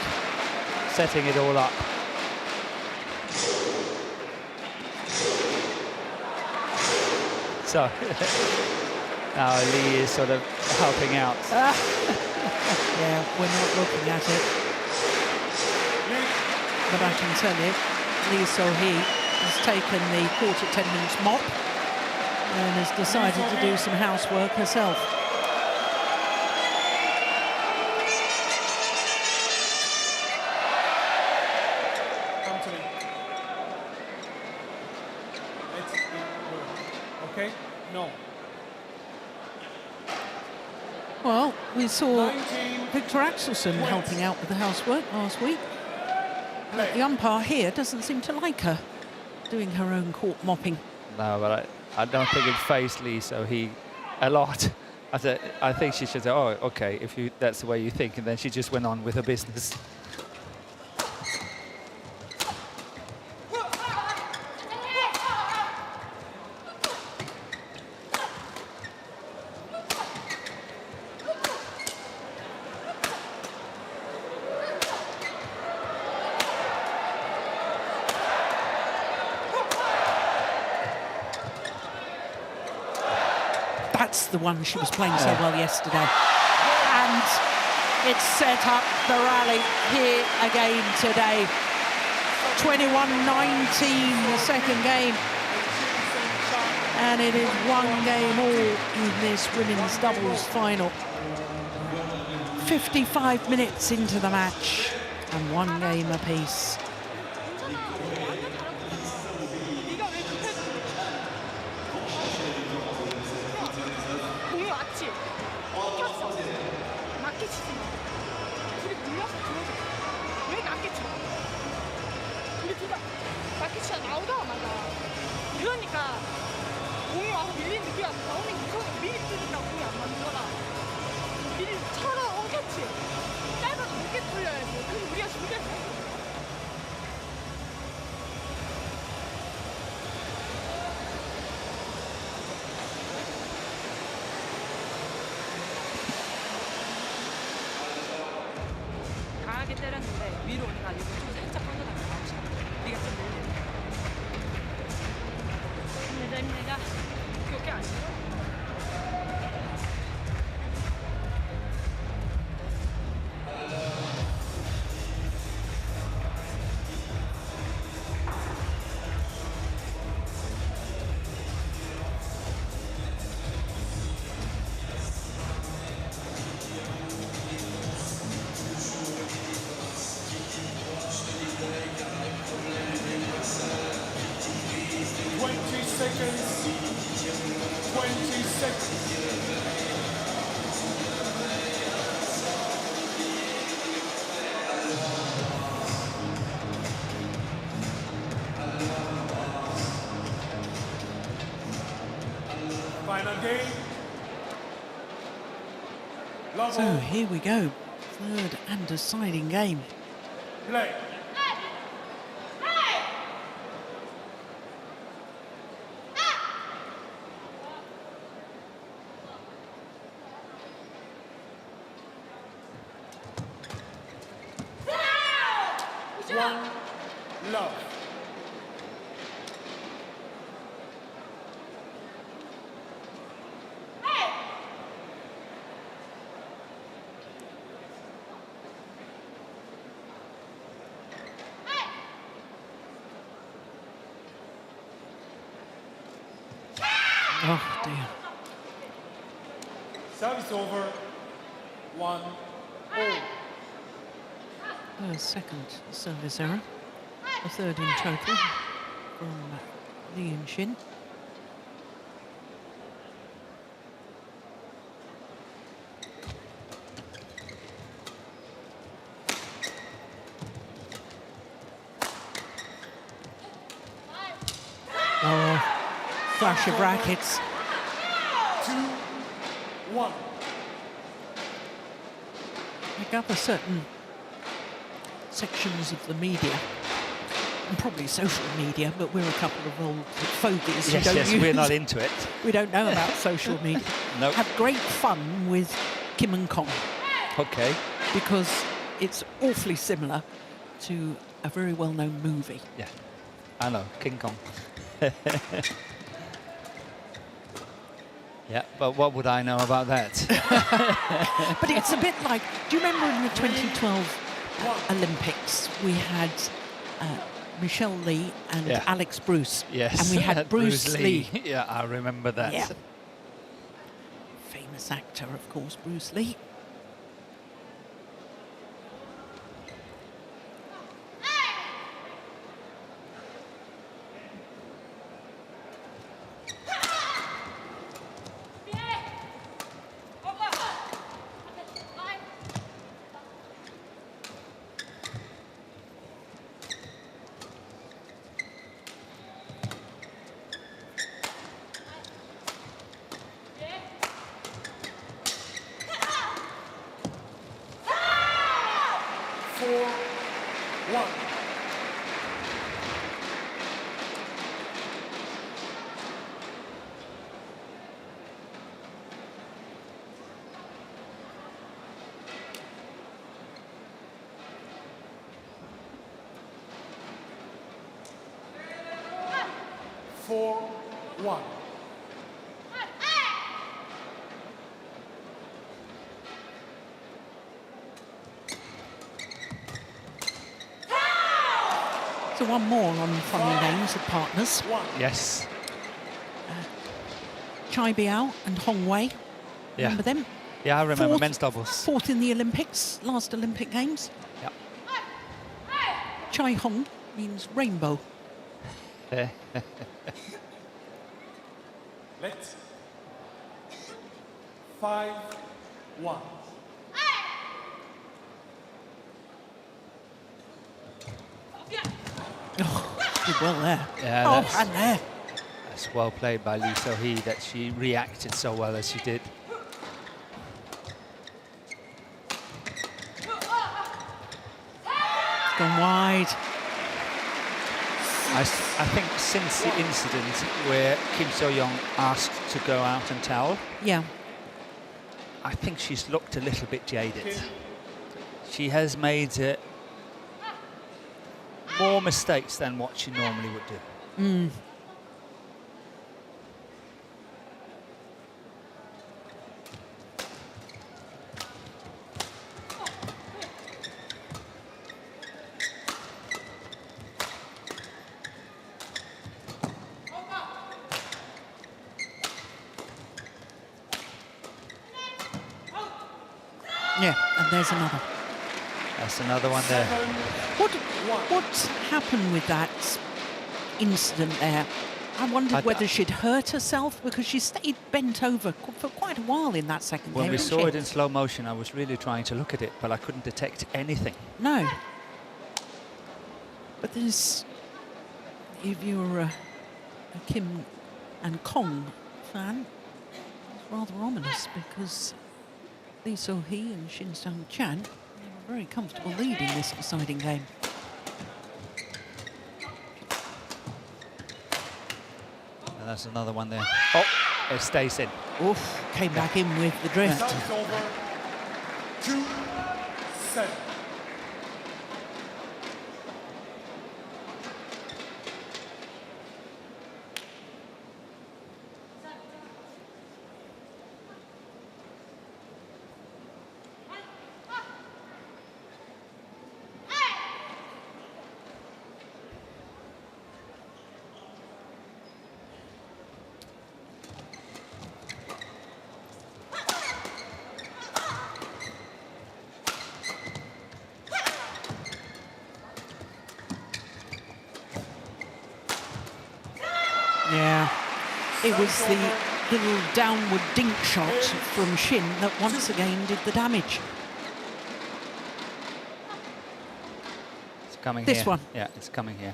setting it all up. So now Lee is sort of helping out. Yeah, we're not looking at it. But I can tell you, Lee So-hee has taken the court attendance mop and has decided to do some housework herself. Come to me. Let's work. Okay? No. Well, we saw 19. Victor Axelsen helping out with the housework last week. But the umpire here doesn't seem to like her doing her own court mopping. No, but I don't think it fazed Lee So-hee a lot. I think she should say, oh, okay, if that's the way you think, and then she just went on with her business. That's the one she was playing so well yesterday. And it's set up the rally here again today. 21-19, the second game. And it is 1 game all in this women's doubles final. 55 minutes into the match and 1 game apiece. 공이 왔지? 켰어. 낮게 치지 마. 둘이 눌러서 들어줘. 왜 낮게 쳐? 우리 둘 다 낮게 치다 나오자마자. 이러니까 공이 와서 밀린 느낌이 안 나. 오늘 무서워. 미리 뜨니까 공이 안 맞더라. 미리 쳐라. 엉켰지? 짧아서 늦게 돌려야지. 그럼 우리가 준비했어. 낮게 때렸는데 위로 올라가지고 좀 살짝 뻗어나가 아웃이야. 네가 좀 밀리네. 힘내자. 오케이 안 돼. Seconds. 20 seconds. Final game. Love So all. here we go. Third and deciding game. Play. One love. Oh dear. Service over. 1-0. The second service error. A third in total from Lee and Shin. Oh, flash of rackets. 2-1. I gather certain sections of the media, and probably social media, but we're a couple of old fogies who don't use, we're not into it. we don't know about social media. Nope. Have great fun with Kim and Kong Okay. because it's awfully similar to a very well-known movie. Yeah. I know, King Kong. Yeah, but what would I know about that? But it's a bit like, do you remember in the 2012 Olympics we had Michelle Lee and Yeah. Alex Bruce, Yes. and we had Bruce Lee. Yeah, I remember that. Yeah. Famous actor, of course, Bruce Lee. Four, one. So one more on Fun and Games of partners. Yes. Chai Biao and Hong Wei. Yeah. Remember them? Yeah, I remember Fourth- men's doubles. Fourth in the Olympics, last Olympic Games. Yep. Chai Hong means rainbow. Let's 5-1. Oh, did well there. Yeah, Oh, that's- and there. That's well played by Lee So-hee that she reacted so well as she did. Gone wide. I think since the incident where Kim So-young asked to go out and tell, Yeah. I think she's looked a little bit jaded. She has made more mistakes than what she normally would do. Yeah, and there's another. That's another one there. What's happened with that incident there? I wondered whether she'd hurt herself because she stayed bent over for quite a while in that second When game. we didn't saw she? it in slow motion, I was really trying to look at it, but I couldn't detect anything. No. But there's, if you're a Kim and Kong fan, it's rather ominous because Lee So-hee and Shin Sung-chan have a very comfortable lead in this deciding game. And that's another one there. Oh, it stays in. Oof, came back in with the drift. Service over. 2-7. Yeah, it was the little downward dink shot from Shin that once again did the damage. It's coming This here. one. Yeah, it's coming here.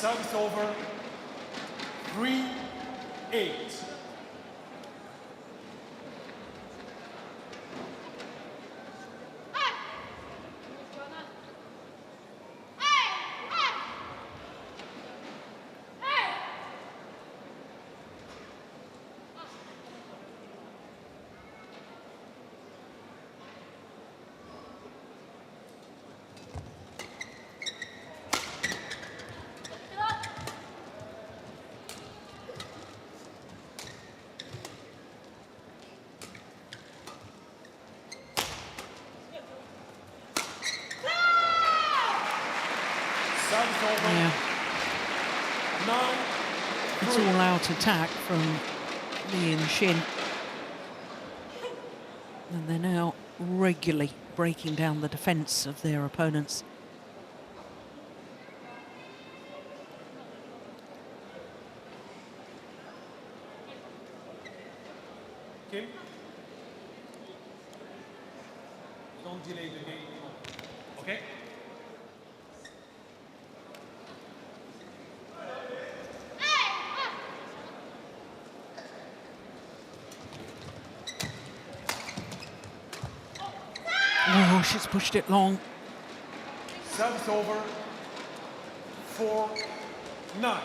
Service over. 3-8. Service over. Yeah, 9. it's all out attack from Lee and Shin. And they're now regularly breaking down the defence of their opponents. Kim. Don't delay the game. Okay? Oh, she's pushed it long. Service over. 4-9.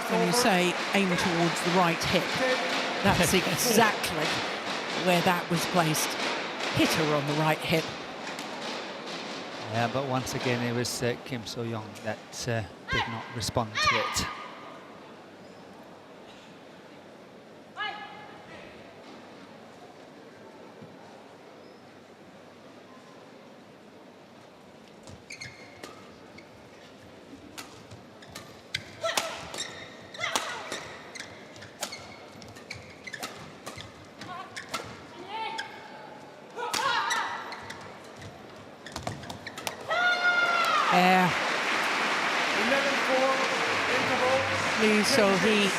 When you say aim towards the right hip, that's exactly where that was placed. Hit her on the right hip. Yeah, but once again, it was Kim So-young that did not respond to it. air. 11-4, interval. Lee So-hee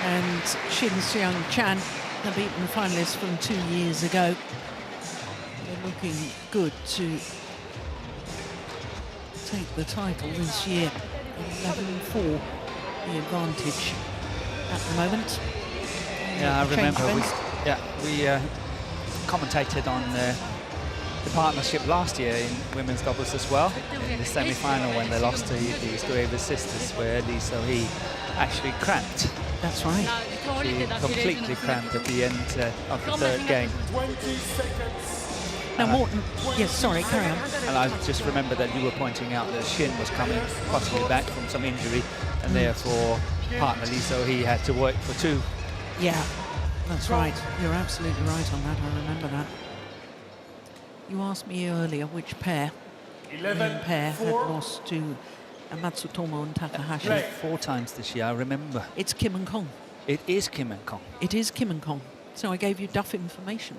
and Shin Seung-chan, the beaten finalists from 2 years ago. They're looking good to take the title this year. 11-4, the advantage at the moment. Yeah, I Change remember. events. We commentated on the partnership last year in women's doubles as well, in the semi-final when they lost to the Guevara sisters, where Lee So-hee actually cramped. That's right. She completely cramped at the end of the third game. 20 seconds. Now, Morten, yes, sorry, carry on. And I just remember that you were pointing out that Shin was coming possibly back from some injury, and therefore partner Lee So-hee had to work for two. Yeah, that's right. You're absolutely right on that. I remember that. You asked me earlier which pair, main pair, had 11-4. lost to Matsutomo and Takahashi. Play. 4 times this year, I remember. It's Kim and Kong. It is Kim and Kong. It is Kim and Kong. So I gave you duff information.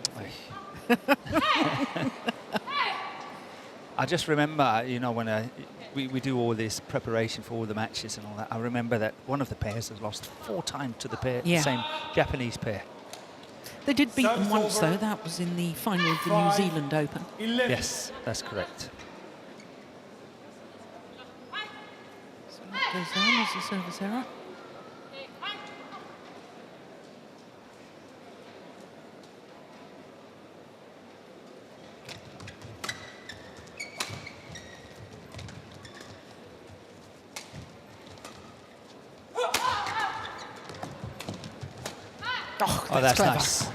I just remember, you know, when we do all this preparation for all the matches and all that, I remember that one of the pairs has lost 4 times to the pair, Yeah. the same Japanese pair. They did beat them Service once, over. though. That was in the final of the New 5, Zealand Open. 11. Yes, that's correct. So that goes down as a service error. Oh, that's clever. nice.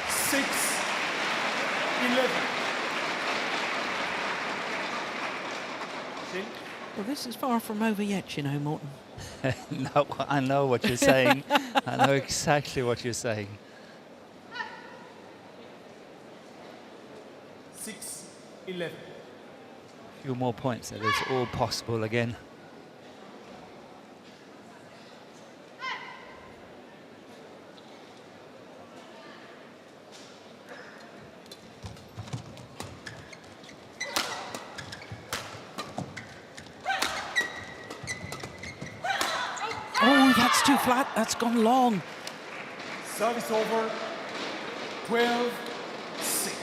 Six, 11. Shin. Well, this is far from over yet, you know, Morten. No, I know what you're saying. I know exactly what you're saying. 6, 11. A few more points, that is all possible again. Oh, that's too flat. That's gone long. Service over. 12, 6.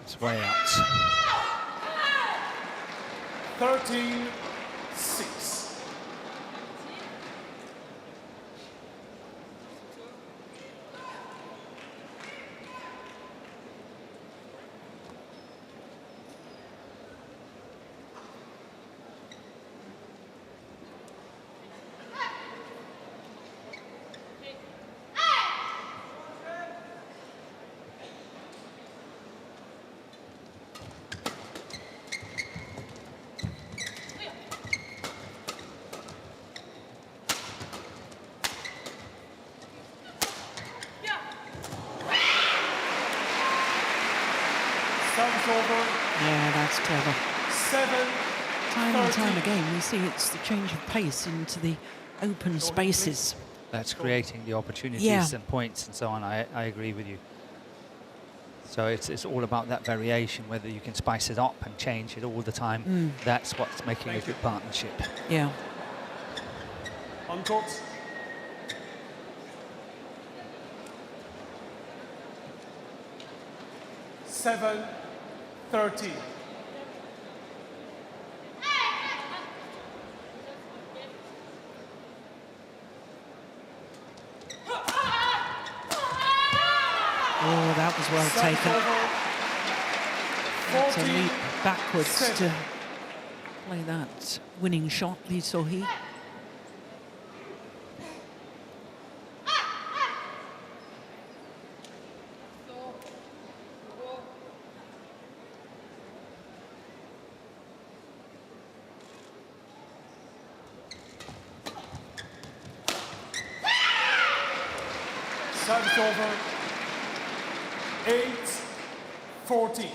It's way out. 13, 6. Service over. Yeah, that's clever. 7, Time and time 13. again, we see it's the change of pace into the open spaces. That's creating the opportunities Yeah. and points and so on. I agree with you. So it's all about that variation, whether you can spice it up and change it all the time. That's what's making a good partnership. Yeah. On court. Seven, 13. Oh, that was well Service taken. over. It's a 14, leap backwards 7. to play that winning shot, Lee So-hee. Service over. 8-14.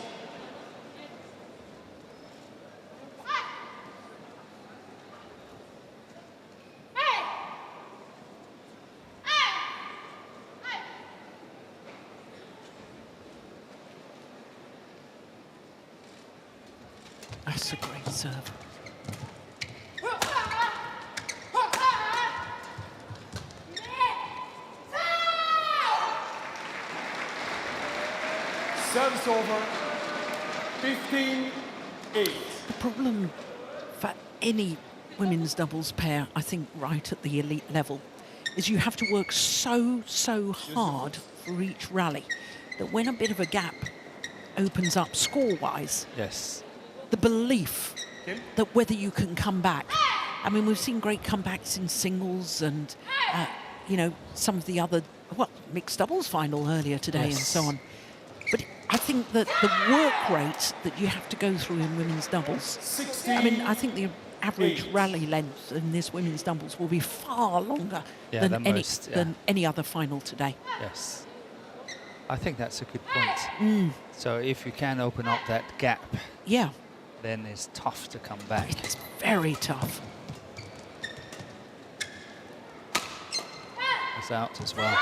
That's a great serve. Service over. 15-8. The problem for any women's doubles pair, I think, right at the elite level, is you have to work so hard for each rally that when a bit of a gap opens up score-wise, Yes. the belief that whether you can come back. I mean, we've seen great comebacks in singles and, you know, some of the other, well, mixed doubles final earlier today and Yes. so on. But I think that the work rate that you have to go through in women's doubles, I mean, I think the average rally length in this women's doubles will be far longer Yeah, than any other final today. Yes. I think that's a good point. So if you can open up that gap, Yeah, then it's tough to come back. it's very tough. It's out as well.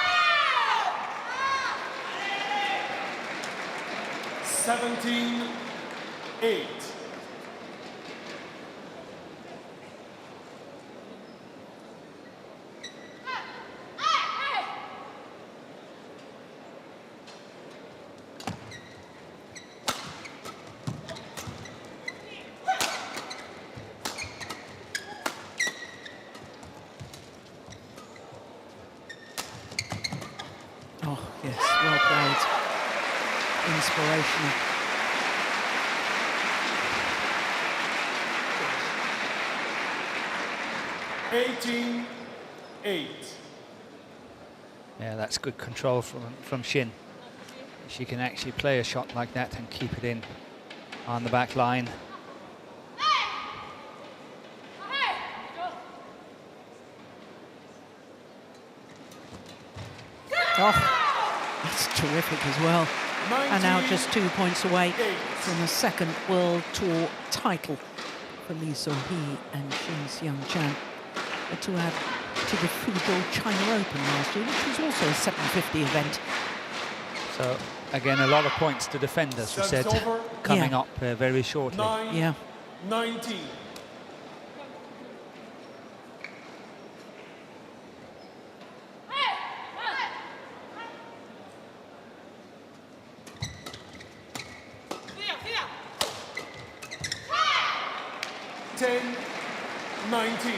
17-8. Oh, yes, well played. Inspirational. Eighteen, 8. Yeah, that's good control from Shin. She can actually play a shot like that and keep it in on the back line. Oh, that's terrific as well. And now just 2 points away from a second World Tour title for Lee So-hee and Shin Seung-chan. To add to the Fuzhou China Open last year, which was also a 750 event. So again, a lot of points to defend, as we said, Service over. coming Yeah. up very shortly. 9, Yeah. 19. Ten, 19.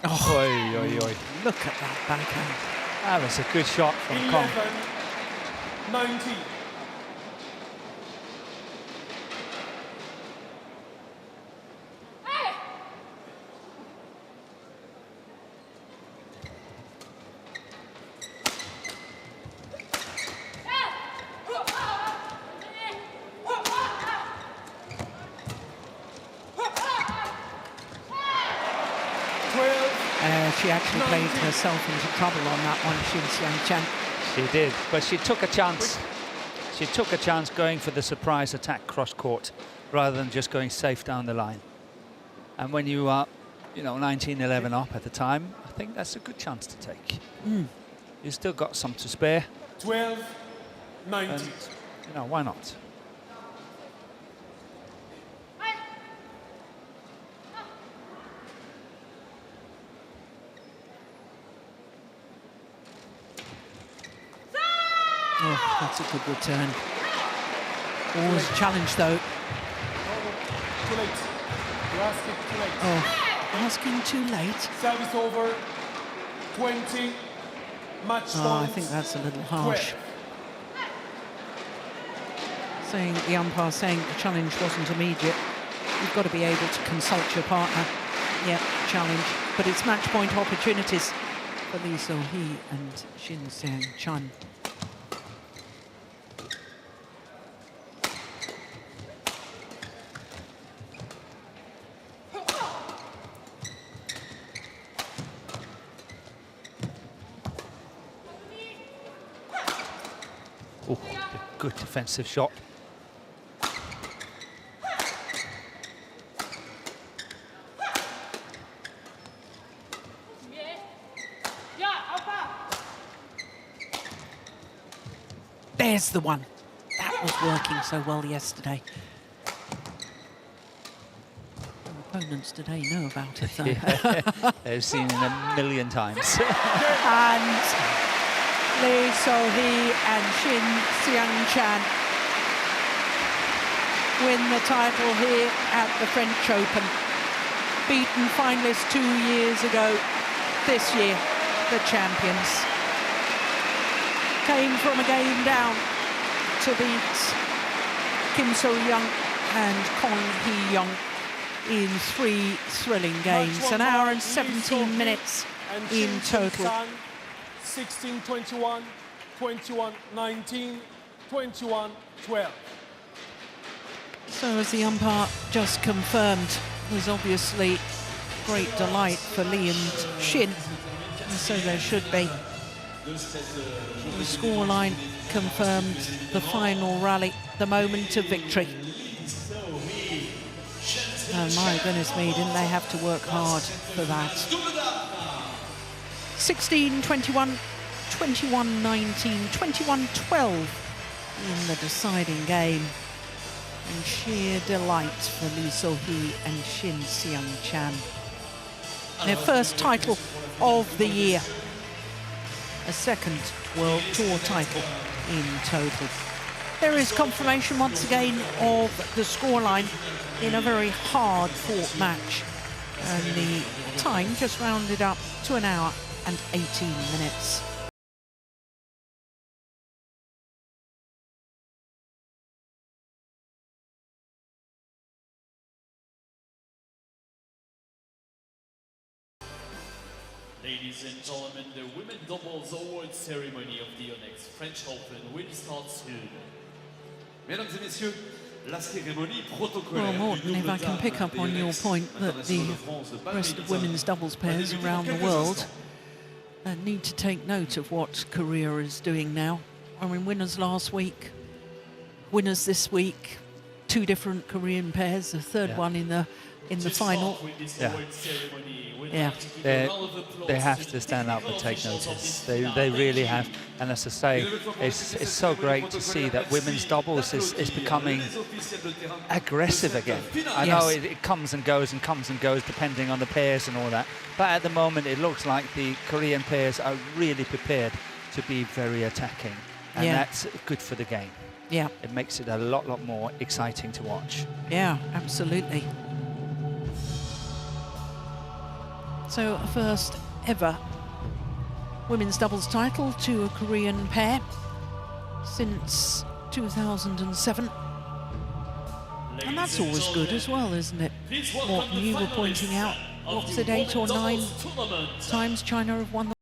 Oh, Oi, oi, oi. look at that backhand. That was a good shot from Kong. 11, 19. She actually played herself into trouble on that one, Shin Seung-chan. She did, but she took a chance. She took a chance going for the surprise attack cross court rather than just going safe down the line. And when you are, you know, 19-11 up at the time, I think that's a good chance to take. You still got some to spare, 12, and 19. you know, why not? Oh, that's a good return. Always a challenge, though. Too late. You asked it too late. Oh, asking too late. Service over. 20. Match Oh, I point. think that's a little harsh. 12. Saying the umpire saying the challenge wasn't immediate. You've got to be able to consult your partner. Yeah, challenge, but it's match point opportunities for Lee So-hee and Shin Seung-chan. Oh, good defensive shot. There's the one. That was working so well yesterday. Our opponents today know about it, though. Yeah, they've seen it a million times. And Lee So-hee and Shin Seung-chan win the title here at the French Open. Beaten finalists 2 years ago. This year, the champions. Came from a game down to beat Kim So-young and Kong Hee-young in 3 thrilling games. An hour and 17 minutes in total. 16-21, 21-19, 21-12. So as the umpire just confirmed, it was obviously great delight for Lee and Shin, and so there should be. The scoreline confirmed the final rally, the moment of victory. Oh my goodness me, didn't they have to work hard for that? 16-21, 21-19, 21-12 in the deciding game. And sheer delight for Lee So-hee and Shin Seung-chan. Their first title of the year. A second World Tour title in total. There is confirmation once again of the scoreline in a very hard-fought match. And the time just rounded up to an hour and 18 minutes. Ladies and gentlemen, the Women's Doubles Award ceremony of the Yonex French Open will start soon. Mesdames et messieurs, la cérémonie protocolaire. Well, Morten, if I can pick up on your point that the rest of women's doubles pairs around the world need to take note of what Korea is doing now. I mean, winners last week, winners this week, 2 different Korean pairs, a third one in the final. Yeah, they have to stand up and take notice. They really have. And as I say, it's so great to see that women's doubles is becoming aggressive again. I know it comes and goes and comes and goes depending on the pairs and all that. But at the moment, it looks like the Korean pairs are really prepared to be very attacking. And that's good for the game. Yeah. It makes it a lot more exciting to watch. Yeah, absolutely. So a first ever women's doubles title to a Korean pair since 2007. And that's always good as well, isn't it? Morten, you were pointing out, what was it, 8 or 9 times China have won the